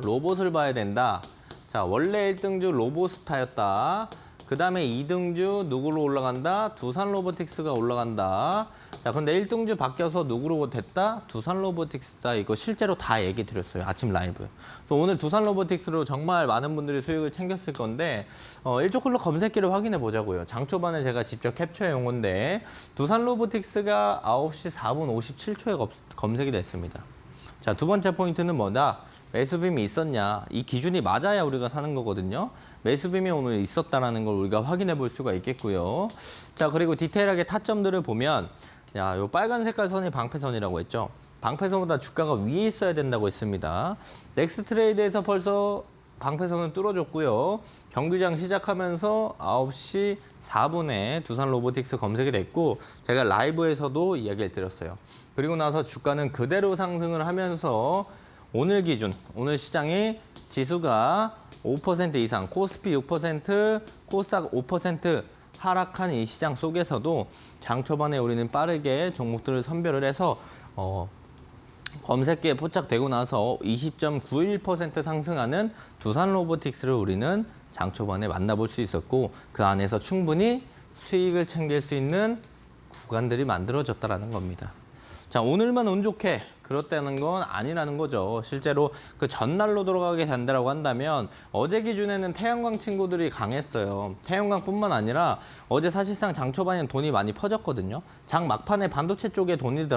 로봇을 봐야 된다. 자, 원래 1등주 로보스타였다. 그 다음에 2등주 누구로 올라간다? 두산 로보틱스가 올라간다. 자, 근데 1등주 바뀌어서 누구로 됐다? 두산 로보틱스다. 이거 실제로 다 얘기 드렸어요. 아침 라이브. 또 오늘 두산 로보틱스로 정말 많은 분들이 수익을 챙겼을 건데 1조 클럽 검색기를 확인해 보자고요. 장 초반에 제가 직접 캡처해 온 건데 두산 로보틱스가 9시 4분 57초에 검색이 됐습니다. 자, 두 번째 포인트는 뭐다? 매수빔이 있었냐? 이 기준이 맞아야 우리가 사는 거거든요. 매수빔이 오늘 있었다는 걸 우리가 확인해 볼 수가 있겠고요. 자, 그리고 디테일하게 타점들을 보면 야, 요 빨간 색깔 선이 방패선이라고 했죠. 방패선보다 주가가 위에 있어야 된다고 했습니다. 넥스트레이드에서 벌써 방패선을 뚫어줬고요. 경기장 시작하면서 9시 4분에 두산 로보틱스 검색이 됐고 제가 라이브에서도 이야기를 드렸어요. 그리고 나서 주가는 그대로 상승을 하면서 오늘 기준, 오늘 시장이 지수가 5% 이상, 코스피 6%, 코스닥 5% 하락한 이 시장 속에서도 장 초반에 우리는 빠르게 종목들을 선별을 해서 검색기에 포착되고 나서 20.91% 상승하는 두산 로보틱스를 우리는 장 초반에 만나볼 수 있었고 그 안에서 충분히 수익을 챙길 수 있는 구간들이 만들어졌다라는 겁니다. 자, 오늘만 운 좋게 그렇다는 건 아니라는 거죠. 실제로 그 전날로 돌아가게 된다라고 한다면 어제 기준에는 태양광 친구들이 강했어요. 태양광뿐만 아니라 어제 사실상 장 초반에는 돈이 많이 퍼졌거든요. 장 막판에 반도체 쪽에 돈이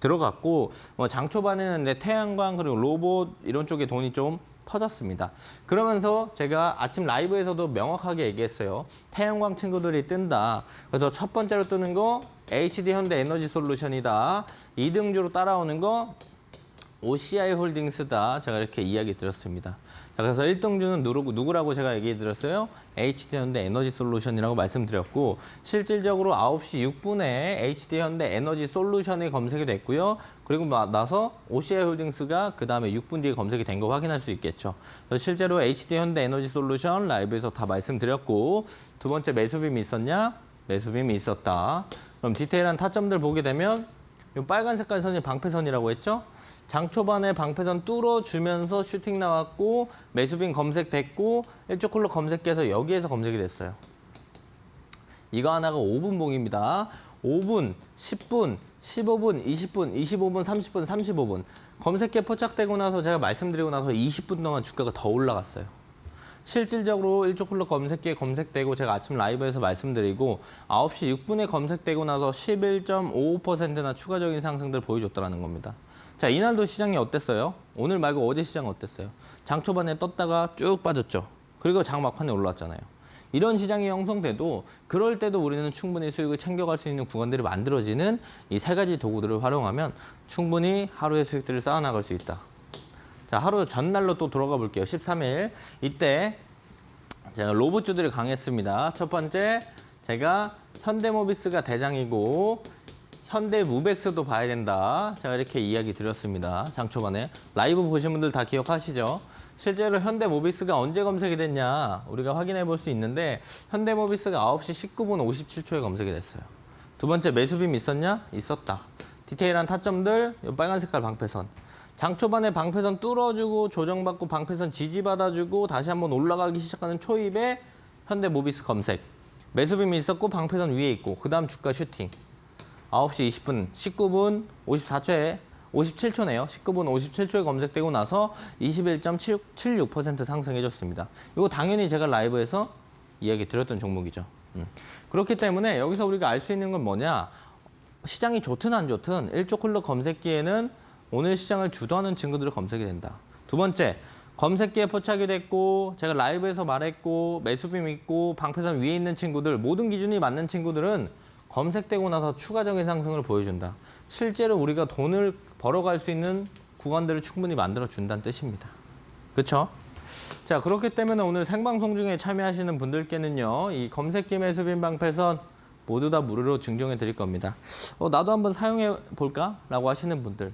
들어갔고 장 초반에는 내 태양광 그리고 로봇 이런 쪽에 돈이 좀 퍼졌습니다. 그러면서 제가 아침 라이브에서도 명확하게 얘기했어요. 태양광 친구들이 뜬다. 그래서 첫 번째로 뜨는 거 HD 현대 에너지 솔루션이다. 2등주로 따라오는 거 OCI 홀딩스다. 제가 이렇게 이야기 드렸습니다. 자, 그래서 1등주는 누구라고 제가 얘기 드렸어요? HD 현대 에너지 솔루션이라고 말씀드렸고 실질적으로 9시 6분에 HD 현대 에너지 솔루션이 검색이 됐고요. 그리고 나서 OCI 홀딩스가 그 다음에 6분 뒤에 검색이 된 거 확인할 수 있겠죠. 그래서 실제로 HD 현대 에너지 솔루션 라이브에서 다 말씀드렸고 두 번째 매수빔이 있었냐? 매수빔이 있었다. 그럼 디테일한 타점들 보게 되면 이 빨간 색깔 선이 방패선이라고 했죠? 장 초반에 방패선 뚫어주면서 슈팅 나왔고 매수빈 검색됐고 1조 콜로 검색해서 여기에서 검색이 됐어요. 이거 하나가 5분 봉입니다. 5분, 10분, 15분, 20분, 25분, 30분, 35분. 검색해 포착되고 나서 제가 말씀드리고 나서 20분 동안 주가가 더 올라갔어요. 실질적으로 1조 콜로 검색기에 검색되고 제가 아침 라이브에서 말씀드리고 9시 6분에 검색되고 나서 11.55%나 추가적인 상승들을 보여줬다는 겁니다. 자, 이날도 시장이 어땠어요? 오늘 말고 어제 시장 어땠어요? 장 초반에 떴다가 쭉 빠졌죠. 그리고 장 막판에 올라왔잖아요. 이런 시장이 형성돼도 그럴 때도 우리는 충분히 수익을 챙겨갈 수 있는 구간들이 만들어지는 이 세 가지 도구들을 활용하면 충분히 하루의 수익들을 쌓아나갈 수 있다. 자, 하루 전날로 또 돌아가 볼게요. 13일. 이때 제가 로봇주들이 강했습니다. 첫 번째, 제가 현대모비스가 대장이고 현대무벡스도 봐야 된다. 제가 이렇게 이야기 드렸습니다. 장 초반에. 라이브 보신 분들 다 기억하시죠? 실제로 현대모비스가 언제 검색이 됐냐 우리가 확인해 볼 수 있는데 현대모비스가 9시 19분 57초에 검색이 됐어요. 두 번째 매수빔 있었냐? 있었다. 디테일한 타점들, 빨간 색깔 방패선. 장 초반에 방패선 뚫어주고 조정받고 방패선 지지받아주고 다시 한번 올라가기 시작하는 초입에 현대모비스 검색. 매수빔이 있었고 방패선 위에 있고 그 다음 주가 슈팅. 9시 20분, 19분 54초에 57초네요. 19분 57초에 검색되고 나서 21.76% 상승해줬습니다. 이거 당연히 제가 라이브에서 이야기 드렸던 종목이죠. 그렇기 때문에 여기서 우리가 알 수 있는 건 뭐냐. 시장이 좋든 안 좋든 1조 콜로 검색기에는 오늘 시장을 주도하는 친구들을 검색이 된다. 두 번째, 검색기에 포착이 됐고 제가 라이브에서 말했고 매수빔 있고 방패선 위에 있는 친구들 모든 기준이 맞는 친구들은 검색되고 나서 추가적인 상승을 보여준다. 실제로 우리가 돈을 벌어갈 수 있는 구간들을 충분히 만들어준다는 뜻입니다. 그렇죠? 자, 그렇기 때문에 오늘 생방송 중에 참여하시는 분들께는요. 이 검색기 매수빔 방패선 모두 다 무료로 증정해 드릴 겁니다. 나도 한번 사용해 볼까? 라고 하시는 분들.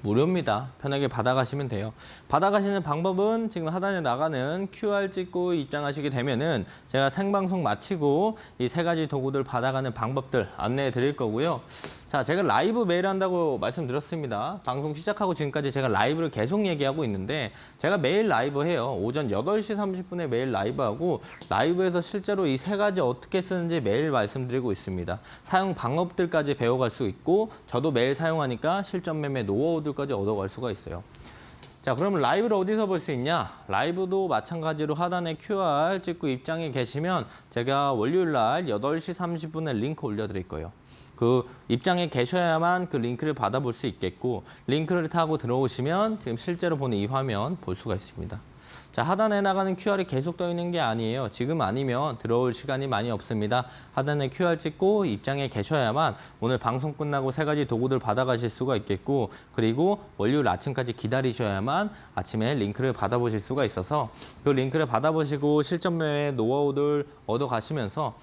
무료입니다. 편하게 받아가시면 돼요. 받아가시는 방법은 지금 하단에 나가는 QR 찍고 입장하시게 되면은 제가 생방송 마치고 이 세 가지 도구들 받아가는 방법들 안내해 드릴 거고요. 자, 제가 라이브 매일 한다고 말씀드렸습니다. 방송 시작하고 지금까지 제가 라이브를 계속 얘기하고 있는데 제가 매일 라이브 해요. 오전 8시 30분에 매일 라이브하고 라이브에서 실제로 이 세 가지 어떻게 쓰는지 매일 말씀드리고 있습니다. 사용 방법들까지 배워갈 수 있고 저도 매일 사용하니까 실전 매매 노하우들까지 얻어갈 수가 있어요. 자, 그러면 라이브를 어디서 볼 수 있냐? 라이브도 마찬가지로 하단에 QR 찍고 입장에 계시면 제가 월요일 날 8시 30분에 링크 올려드릴 거예요. 그 입장에 계셔야만 그 링크를 받아볼 수 있겠고 링크를 타고 들어오시면 지금 실제로 보는 이 화면 볼 수가 있습니다. 자, 하단에 나가는 QR이 계속 떠 있는 게 아니에요. 지금 아니면 들어올 시간이 많이 없습니다. 하단에 QR 찍고 입장에 계셔야만 오늘 방송 끝나고 세 가지 도구들 받아가실 수가 있겠고 그리고 월요일 아침까지 기다리셔야만 아침에 링크를 받아보실 수가 있어서 그 링크를 받아보시고 실전 매매 노하우들 얻어가시면서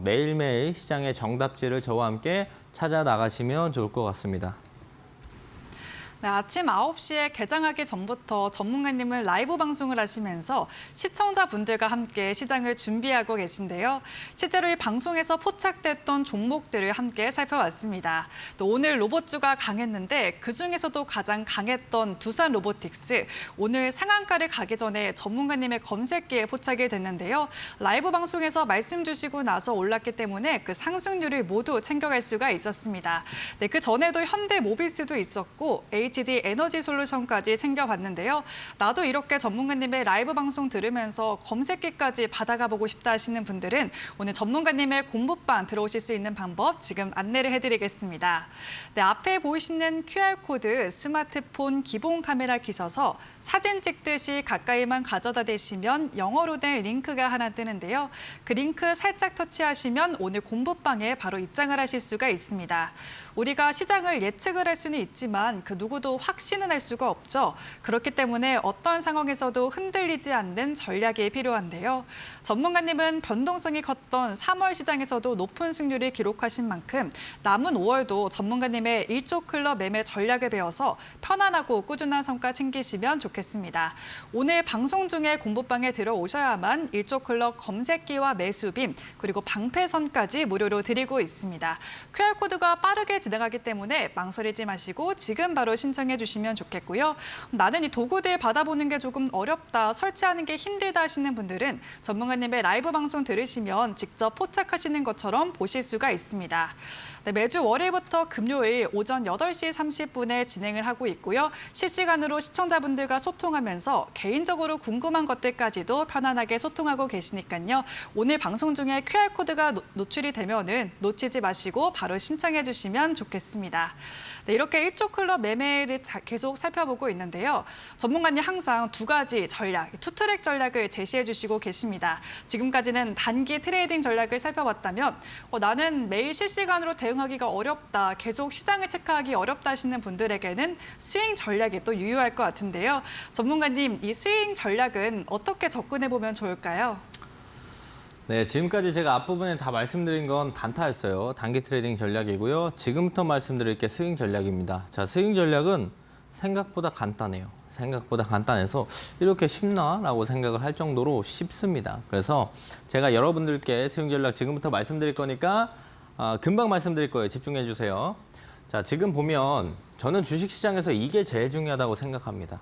매일매일 시장의 정답지를 저와 함께 찾아 나가시면 좋을 것 같습니다. 네, 아침 9시에 개장하기 전부터 전문가님은 라이브 방송을 하시면서 시청자분들과 함께 시장을 준비하고 계신데요. 실제로 이 방송에서 포착됐던 종목들을 함께 살펴봤습니다. 또 오늘 로봇주가 강했는데 그중에서도 가장 강했던 두산 로보틱스, 오늘 상한가를 가기 전에 전문가님의 검색기에 포착이 됐는데요. 라이브 방송에서 말씀 주시고 나서 올랐기 때문에 그 상승률을 모두 챙겨갈 수가 있었습니다. 네, 그 전에도 현대모비스도 있었고 HD 에너지 솔루션까지 챙겨봤는데요. 나도 이렇게 전문가님의 라이브 방송 들으면서 검색기까지 받아가 보고 싶다 하시는 분들은 오늘 전문가님의 공부방 들어오실 수 있는 방법 지금 안내를 해드리겠습니다. 네, 앞에 보이시는 QR코드 스마트폰 기본 카메라 키셔서 사진 찍듯이 가까이만 가져다 대시면 영어로 된 링크가 하나 뜨는데요. 그 링크 살짝 터치하시면 오늘 공부방에 바로 입장을 하실 수가 있습니다. 우리가 시장을 예측을 할 수는 있지만 그 누구도 확신은 할 수가 없죠. 그렇기 때문에 어떤 상황에서도 흔들리지 않는 전략이 필요한데요. 전문가님은 변동성이 컸던 3월 시장에서도 높은 승률을 기록하신 만큼 남은 5월도 전문가님의 1조 클럽 매매 전략을 배워서 편안하고 꾸준한 성과 챙기시면 좋겠습니다. 오늘 방송 중에 공부방에 들어오셔야만 1조 클럽 검색기와 매수빔 그리고 방패선까지 무료로 드리고 있습니다. QR코드가 빠르게 진행하기 때문에 망설이지 마시고 지금 바로 신청해 주시면 좋겠고요. 나는 이 도구들 받아보는 게 조금 어렵다, 설치하는 게 힘들다 하시는 분들은 전문가님의 라이브 방송 들으시면 직접 포착하시는 것처럼 보실 수가 있습니다. 네, 매주 월요일부터 금요일 오전 8시 30분에 진행을 하고 있고요. 실시간으로 시청자분들과 소통하면서 개인적으로 궁금한 것들까지도 편안하게 소통하고 계시니까요. 오늘 방송 중에 QR코드가 노출이 되면은 놓치지 마시고 바로 신청해 주시면 좋겠습니다. 네, 이렇게 1조 클럽 매매를 계속 살펴보고 있는데요. 전문가님 항상 두 가지 전략, 투트랙 전략을 제시해 주시고 계십니다. 지금까지는 단기 트레이딩 전략을 살펴봤다면 나는 매일 실시간으로 대응하기가 어렵다, 계속 시장을 체크하기 어렵다 하시는 분들에게는 스윙 전략이 또 유효할 것 같은데요. 전문가님, 이 스윙 전략은 어떻게 접근해 보면 좋을까요? 네, 지금까지 제가 앞부분에 다 말씀드린 건 단타였어요. 단기 트레이딩 전략이고요. 지금부터 말씀드릴 게 스윙 전략입니다. 자, 스윙 전략은 생각보다 간단해요. 생각보다 간단해서 이렇게 쉽나라고 생각을 할 정도로 쉽습니다. 그래서 제가 여러분들께 스윙 전략 지금부터 말씀드릴 거니까 금방 말씀드릴 거예요. 집중해 주세요. 자, 지금 보면 저는 주식시장에서 이게 제일 중요하다고 생각합니다.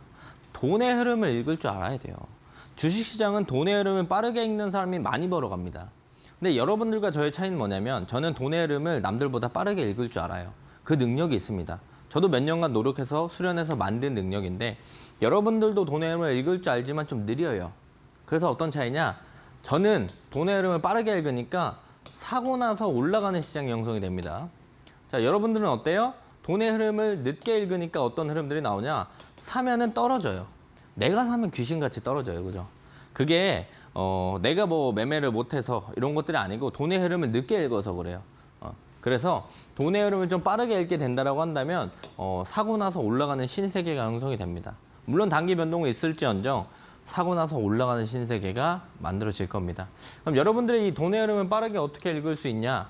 돈의 흐름을 읽을 줄 알아야 돼요. 주식시장은 돈의 흐름을 빠르게 읽는 사람이 많이 벌어갑니다. 근데 여러분들과 저의 차이는 뭐냐면 저는 돈의 흐름을 남들보다 빠르게 읽을 줄 알아요. 그 능력이 있습니다. 저도 몇 년간 노력해서 수련해서 만든 능력인데 여러분들도 돈의 흐름을 읽을 줄 알지만 좀 느려요. 그래서 어떤 차이냐? 저는 돈의 흐름을 빠르게 읽으니까 사고 나서 올라가는 시장이 형성이 됩니다. 자, 여러분들은 어때요? 돈의 흐름을 늦게 읽으니까 어떤 흐름들이 나오냐? 사면은 떨어져요. 내가 사면 귀신같이 떨어져요. 그죠? 그게 내가 뭐 매매를 못해서 이런 것들이 아니고 돈의 흐름을 늦게 읽어서 그래요. 그래서 돈의 흐름을 좀 빠르게 읽게 된다라고 한다면 사고 나서 올라가는 신세계가 형성이 됩니다. 물론 단기 변동은 있을지언정 사고 나서 올라가는 신세계가 만들어질 겁니다. 그럼 여러분들이 이 돈의 흐름을 빠르게 어떻게 읽을 수 있냐?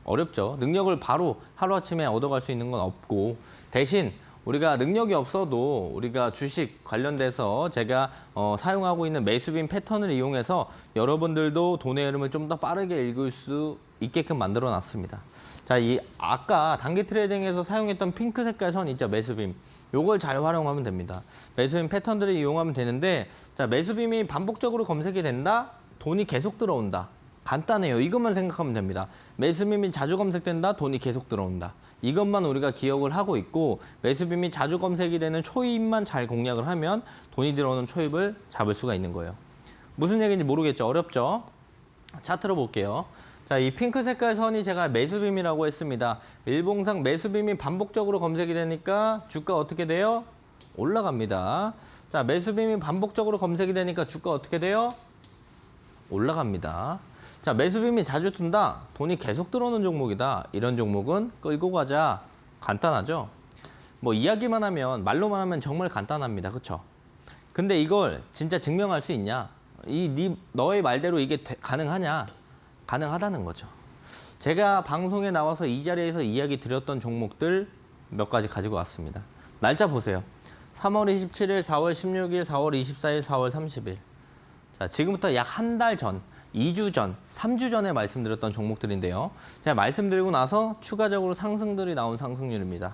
어렵죠. 능력을 바로 하루아침에 얻어갈 수 있는 건 없고 대신 우리가 능력이 없어도 우리가 주식 관련돼서 제가 사용하고 있는 매수빔 패턴을 이용해서 여러분들도 돈의 흐름을 좀 더 빠르게 읽을 수 있게끔 만들어 놨습니다. 자, 이 아까 단기 트레이딩에서 사용했던 핑크 색깔 선 있죠, 매수빔. 요걸 잘 활용하면 됩니다. 매수빔 패턴들을 이용하면 되는데 자, 매수빔이 반복적으로 검색이 된다? 돈이 계속 들어온다. 간단해요. 이것만 생각하면 됩니다. 매수빔이 자주 검색된다? 돈이 계속 들어온다. 이것만 우리가 기억을 하고 있고 매수빔이 자주 검색이 되는 초입만 잘 공략을 하면 돈이 들어오는 초입을 잡을 수가 있는 거예요. 무슨 얘기인지 모르겠죠? 어렵죠? 차트로 볼게요. 자, 이 핑크 색깔 선이 제가 매수빔이라고 했습니다. 일봉상 매수빔이 반복적으로 검색이 되니까 주가 어떻게 돼요? 올라갑니다. 자, 매수빔이 반복적으로 검색이 되니까 주가 어떻게 돼요? 올라갑니다. 자, 매수빔이 자주 뜬다. 돈이 계속 들어오는 종목이다. 이런 종목은 끌고 가자. 간단하죠? 뭐 이야기만 하면, 말로만 하면 정말 간단합니다. 그렇죠? 근데 이걸 진짜 증명할 수 있냐? 너의 말대로 이게 가능하냐? 가능하다는 거죠. 제가 방송에 나와서 이 자리에서 이야기 드렸던 종목들 몇 가지 가지고 왔습니다. 날짜 보세요. 3월 27일, 4월 16일, 4월 24일, 4월 30일. 자, 지금부터 약 한 달 전, 2주 전, 3주 전에 말씀드렸던 종목들인데요. 제가 말씀드리고 나서 추가적으로 상승들이 나온 상승률입니다.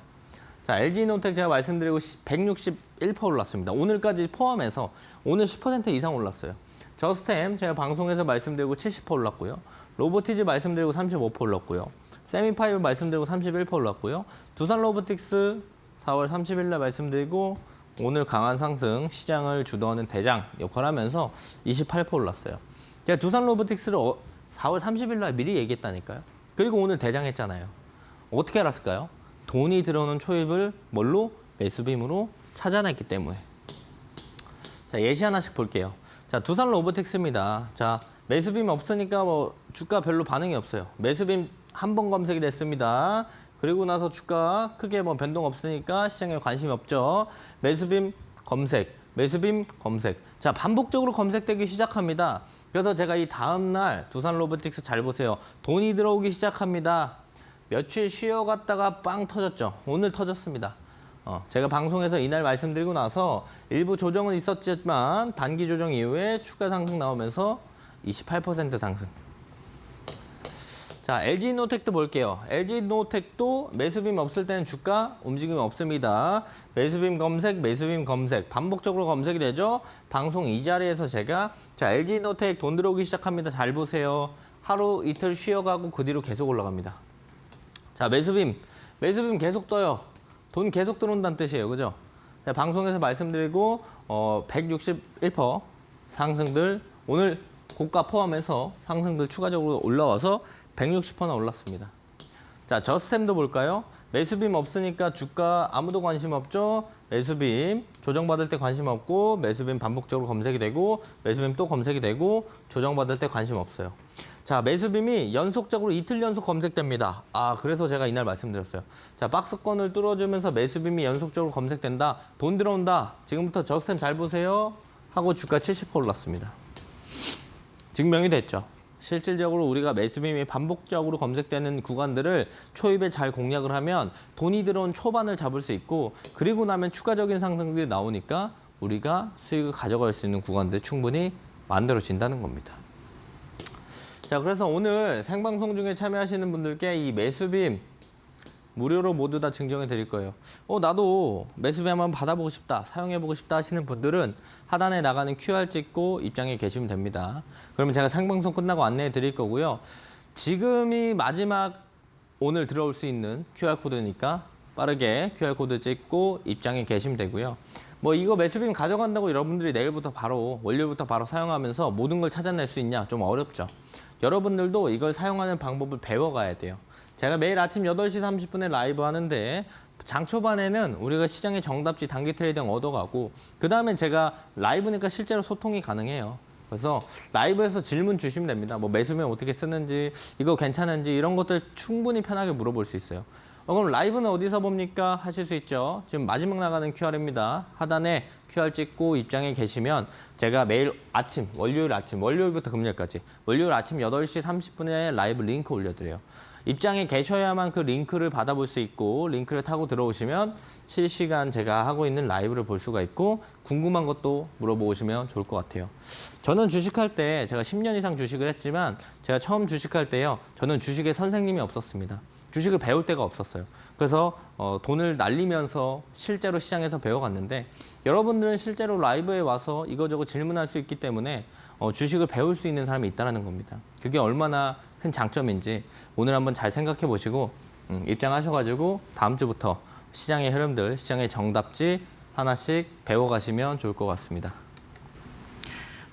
자, LG노텍 제가 말씀드리고 161% 올랐습니다. 오늘까지 포함해서 오늘 10% 이상 올랐어요. 저스템 제가 방송에서 말씀드리고 70% 올랐고요. 로보티즈 말씀드리고 35% 올랐고요. 세미파이브 말씀드리고 31% 올랐고요. 두산 로보틱스 4월 30일 날 말씀드리고 오늘 강한 상승 시장을 주도하는 대장 역할을 하면서 28% 올랐어요. 제가 두산 로보틱스를 4월 30일 날 미리 얘기했다니까요. 그리고 오늘 대장했잖아요. 어떻게 알았을까요? 돈이 들어오는 초입을 뭘로? 매수빔으로 찾아냈기 때문에. 자, 예시 하나씩 볼게요. 자, 두산 로보틱스입니다. 자, 매수빔 없으니까 뭐 주가 별로 반응이 없어요. 매수빔 한 번 검색이 됐습니다. 그리고 나서 주가 크게 뭐 변동 없으니까 시장에 관심이 없죠. 매수빔 검색, 매수빔 검색. 자, 반복적으로 검색되기 시작합니다. 그래서 제가 이 다음 날 두산 로보틱스 잘 보세요. 돈이 들어오기 시작합니다. 며칠 쉬어갔다가 빵 터졌죠. 오늘 터졌습니다. 제가 방송에서 이날 말씀드리고 나서 일부 조정은 있었지만 단기 조정 이후에 추가 상승 나오면서 28% 상승. 자, LG노텍도 볼게요. LG노텍도 매수빔 없을 때는 주가 움직임이 없습니다. 매수빔 검색, 매수빔 검색. 반복적으로 검색이 되죠. 방송 이 자리에서 제가 자, LG노텍 돈 들어오기 시작합니다. 잘 보세요. 하루 이틀 쉬어가고 그 뒤로 계속 올라갑니다. 자, 매수빔 계속 떠요. 돈 계속 들어온다는 뜻이에요. 그죠? 자, 방송에서 말씀드리고 161% 상승들 오늘 고가 포함해서 상승들 추가적으로 올라와서 160%나 올랐습니다. 자, 저스템도 볼까요? 매수빔 없으니까 주가 아무도 관심 없죠. 매수빔 조정받을 때 관심 없고 매수빔 반복적으로 검색이 되고 매수빔 또 검색이 되고 조정받을 때 관심 없어요. 자, 매수빔이 연속적으로 이틀 연속 검색됩니다. 그래서 제가 이날 말씀드렸어요. 자, 박스권을 뚫어주면서 매수빔이 연속적으로 검색된다. 돈 들어온다. 지금부터 저스템 잘 보세요. 하고 주가 70% 올랐습니다. 증명이 됐죠. 실질적으로 우리가 매수빔이 반복적으로 검색되는 구간들을 초입에 잘 공략을 하면 돈이 들어온 초반을 잡을 수 있고 그리고 나면 추가적인 상승들이 나오니까 우리가 수익을 가져갈 수 있는 구간들이 충분히 만들어진다는 겁니다. 자, 그래서 오늘 생방송 중에 참여하시는 분들께 이 매수빔 무료로 모두 다 증정해 드릴 거예요. 나도 매수빔 한번 받아보고 싶다, 사용해보고 싶다 하시는 분들은 하단에 나가는 QR 찍고 입장해 계시면 됩니다. 그러면 제가 생방송 끝나고 안내해 드릴 거고요. 지금이 마지막 오늘 들어올 수 있는 QR코드니까 빠르게 QR코드 찍고 입장해 계시면 되고요. 뭐 이거 매수빔 가져간다고 여러분들이 내일부터 바로 월요일부터 바로 사용하면서 모든 걸 찾아낼 수 있냐? 좀 어렵죠. 여러분들도 이걸 사용하는 방법을 배워가야 돼요. 제가 매일 아침 8시 30분에 라이브 하는데 장 초반에는 우리가 시장의 정답지 단기 트레이딩 얻어가고 그 다음에 제가 라이브니까 실제로 소통이 가능해요. 그래서 라이브에서 질문 주시면 됩니다. 뭐 매수면 어떻게 쓰는지, 이거 괜찮은지 이런 것들 충분히 편하게 물어볼 수 있어요. 그럼 라이브는 어디서 봅니까? 하실 수 있죠. 지금 마지막 나가는 QR입니다. 하단에 QR 찍고 입장에 계시면 제가 매일 아침, 월요일부터 금요일까지 월요일 아침 8시 30분에 라이브 링크 올려드려요. 입장에 계셔야만 그 링크를 받아볼 수 있고 링크를 타고 들어오시면 실시간 제가 하고 있는 라이브를 볼 수가 있고 궁금한 것도 물어보시면 좋을 것 같아요. 저는 주식할 때 제가 10년 이상 주식을 했지만 제가 처음 주식할 때요. 저는 주식에 선생님이 없었습니다. 주식을 배울 데가 없었어요. 그래서 돈을 날리면서 실제로 시장에서 배워갔는데 여러분들은 실제로 라이브에 와서 이거저거 질문할 수 있기 때문에 주식을 배울 수 있는 사람이 있다는 겁니다. 그게 얼마나 큰 장점인지 오늘 한번 잘 생각해 보시고 입장하셔가지고 다음 주부터 시장의 흐름들, 시장의 정답지 하나씩 배워가시면 좋을 것 같습니다.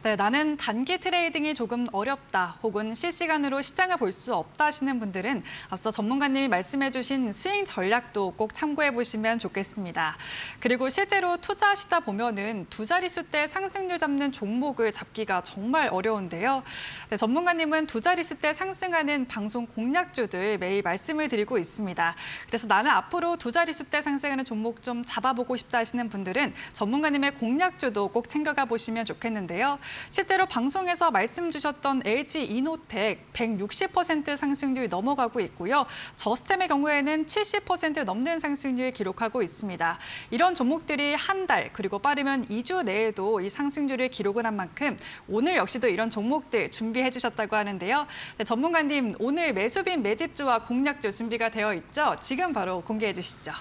네, 나는 단기 트레이딩이 조금 어렵다 혹은 실시간으로 시장을 볼 수 없다 하시는 분들은 앞서 전문가님이 말씀해주신 스윙 전략도 꼭 참고해 보시면 좋겠습니다. 그리고 실제로 투자하시다 보면은 두 자릿수 때 상승률 잡는 종목을 잡기가 정말 어려운데요. 네, 전문가님은 두 자릿수 때 상승하는 방송 공략주들 매일 말씀을 드리고 있습니다. 그래서 나는 앞으로 두 자릿수 때 상승하는 종목 좀 잡아보고 싶다 하시는 분들은 전문가님의 공략주도 꼭 챙겨가 보시면 좋겠는데요. 실제로 방송에서 말씀 주셨던 LG 이노텍 160% 상승률 넘어가고 있고요. 저스템의 경우에는 70% 넘는 상승률 기록하고 있습니다. 이런 종목들이 한 달 그리고 빠르면 2주 내에도 이 상승률을 기록을 한 만큼 오늘 역시도 이런 종목들 준비해 주셨다고 하는데요. 네, 전문가님, 오늘 매수빈 매집주와 공략주 준비가 되어 있죠? 지금 바로 공개해 주시죠.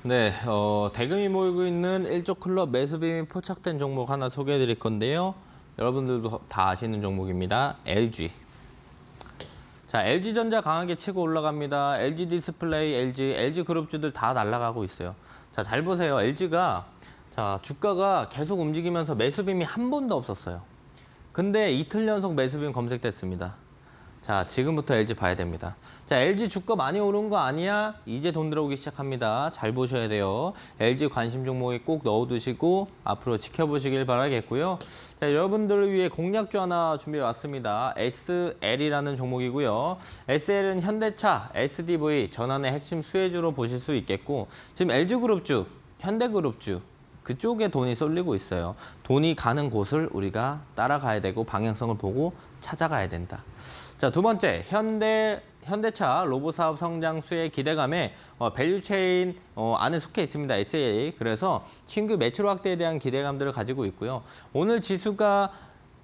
네, 대금이 모이고 있는 일조 클럽 매수빔이 포착된 종목 하나 소개해 드릴 건데요. 여러분들도 다 아시는 종목입니다. LG. 자, LG전자 강하게 치고 올라갑니다. LG 디스플레이, LG 그룹주들 다 날아가고 있어요. 자, 잘 보세요. LG가 주가가 계속 움직이면서 매수빔이 한 번도 없었어요. 근데 이틀 연속 매수빔 검색됐습니다. 자, 지금부터 LG 봐야 됩니다. 자, LG 주가 많이 오른 거 아니야? 이제 돈 들어오기 시작합니다. 잘 보셔야 돼요. LG 관심 종목에 꼭 넣어두시고 앞으로 지켜보시길 바라겠고요. 자, 여러분들을 위해 공략주 하나 준비해 왔습니다. SL이라는 종목이고요. SL은 현대차, SDV 전환의 핵심 수혜주로 보실 수 있겠고, 지금 LG그룹주, 현대그룹주 그쪽에 돈이 쏠리고 있어요. 돈이 가는 곳을 우리가 따라가야 되고 방향성을 보고 찾아가야 된다. 자, 두 번째, 현대차 로봇 사업 성장 수혜 기대감에 밸류체인 안에 속해 있습니다. SAA. 그래서 신규 매출 확대에 대한 기대감들을 가지고 있고요. 오늘 지수가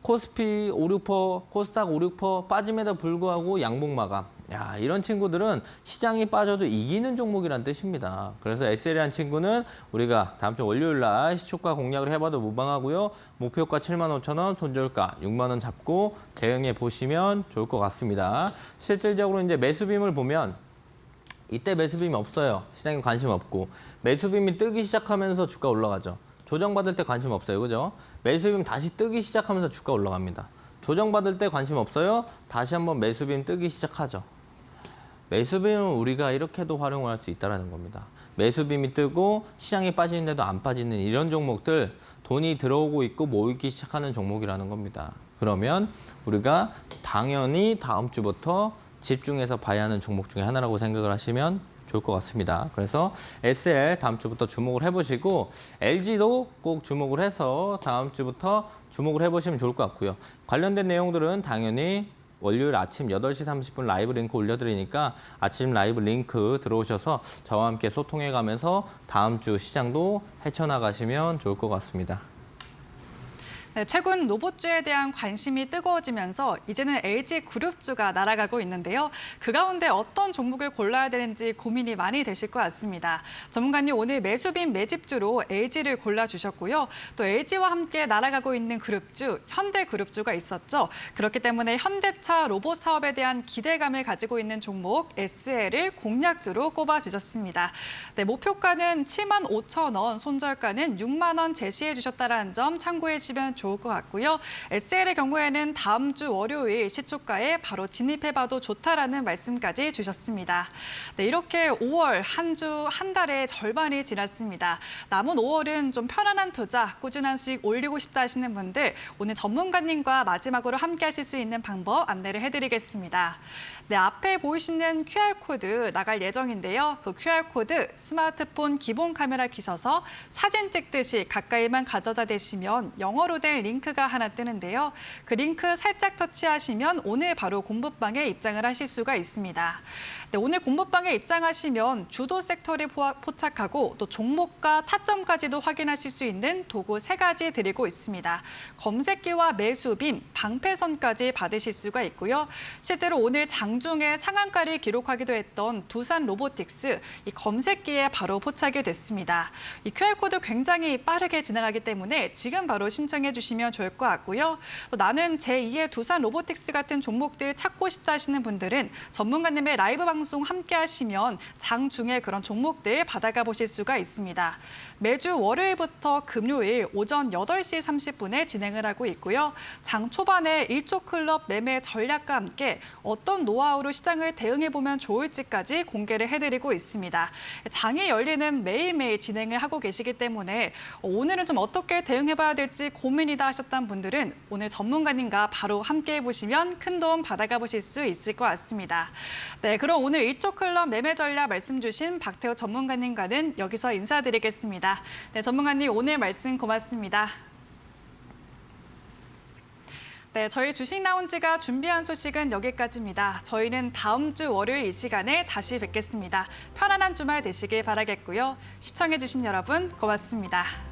코스피 5, 6%, 코스닥 5, 6% 빠짐에도 불구하고 양봉 마감. 야, 이런 친구들은 시장이 빠져도 이기는 종목이란 뜻입니다. 그래서 SL이라는 친구는 우리가 다음 주 월요일 날 시초가 공략을 해봐도 무방하고요. 목표가 75,000원, 손절가 6만 원 잡고 대응해 보시면 좋을 것 같습니다. 실질적으로 이제 매수빔을 보면 이때 매수빔이 없어요. 시장에 관심 없고. 매수빔이 뜨기 시작하면서 주가 올라가죠. 조정받을 때 관심 없어요. 그죠? 매수빔 다시 뜨기 시작하면서 주가 올라갑니다. 조정받을 때 관심 없어요. 다시 한번 매수빔 뜨기 시작하죠. 매수빔은 우리가 이렇게도 활용을 할 수 있다는 겁니다. 매수빔이 뜨고 시장이 빠지는데도 안 빠지는 이런 종목들 돈이 들어오고 있고 모이기 시작하는 종목이라는 겁니다. 그러면 우리가 당연히 다음 주부터 집중해서 봐야 하는 종목 중에 하나라고 생각을 하시면 좋을 것 같습니다. 그래서 SL 다음 주부터 주목을 해보시고 LG도 꼭 주목을 해서 다음 주부터 주목을 해보시면 좋을 것 같고요. 관련된 내용들은 당연히 월요일 아침 8시 30분 라이브 링크 올려드리니까 아침 라이브 링크 들어오셔서 저와 함께 소통해가면서 다음 주 시장도 헤쳐나가시면 좋을 것 같습니다. 네, 최근 로봇주에 대한 관심이 뜨거워지면서 이제는 LG그룹주가 날아가고 있는데요. 그 가운데 어떤 종목을 골라야 되는지 고민이 많이 되실 것 같습니다. 전문가님, 오늘 매수빈 매집주로 LG를 골라주셨고요. 또 LG와 함께 날아가고 있는 그룹주, 현대그룹주가 있었죠. 그렇기 때문에 현대차 로봇 사업에 대한 기대감을 가지고 있는 종목 SL을 공략주로 꼽아주셨습니다. 네, 목표가는 75,000원, 손절가는 6만 원 제시해 주셨다는 점 참고해 주시면 좋을 것 같고요. SL의 경우에는 다음 주 월요일 시초가에 바로 진입해봐도 좋다라는 말씀까지 주셨습니다. 네, 이렇게 5월 한 달의 절반이 지났습니다. 남은 5월은 좀 편안한 투자, 꾸준한 수익 올리고 싶다 하시는 분들 오늘 전문가님과 마지막으로 함께 하실 수 있는 방법 안내를 해드리겠습니다. 네, 앞에 보이시는 QR코드 나갈 예정인데요. 그 QR코드 스마트폰 기본 카메라 키셔서 사진 찍듯이 가까이만 가져다 대시면 영어로 된 링크가 하나 뜨는데요. 그 링크 살짝 터치하시면 오늘 바로 공부방에 입장을 하실 수가 있습니다. 네, 오늘 공부방에 입장하시면 주도 섹터를 포착하고 또 종목과 타점까지도 확인하실 수 있는 도구 3가지 드리고 있습니다. 검색기와 매수빔, 방패선까지 받으실 수가 있고요. 실제로 오늘 장중에 상한가를 기록하기도 했던 두산 로보틱스 이 검색기에 바로 포착이 됐습니다. 이 QR코드 굉장히 빠르게 지나가기 때문에 지금 바로 신청해 주시면 좋을 것 같고요. 또 나는 제2의 두산 로보틱스 같은 종목들 찾고 싶다 하시는 분들은 전문가님의 라이브 방송 함께 하시면 장중에 그런 종목들 받아가 보실 수가 있습니다. 매주 월요일부터 금요일 오전 8시 30분에 진행을 하고 있고요. 장 초반에 1조 클럽 매매 전략과 함께 어떤 노하우로 시장을 대응해보면 좋을지까지 공개를 해드리고 있습니다. 장이 열리는 매일매일 진행을 하고 계시기 때문에 오늘은 좀 어떻게 대응해봐야 될지 고민이다 하셨던 분들은 오늘 전문가님과 바로 함께 해보시면 큰 도움 받아가 보실 수 있을 것 같습니다. 네, 그럼 오늘 1조 클럽 매매 전략 말씀 주신 박태호 전문가님과는 여기서 인사드리겠습니다. 네, 전문가님 오늘 말씀 고맙습니다. 네, 저희 주식 라운지가 준비한 소식은 여기까지입니다. 저희는 다음 주 월요일 이 시간에 다시 뵙겠습니다. 편안한 주말 되시길 바라겠고요. 시청해주신 여러분 고맙습니다.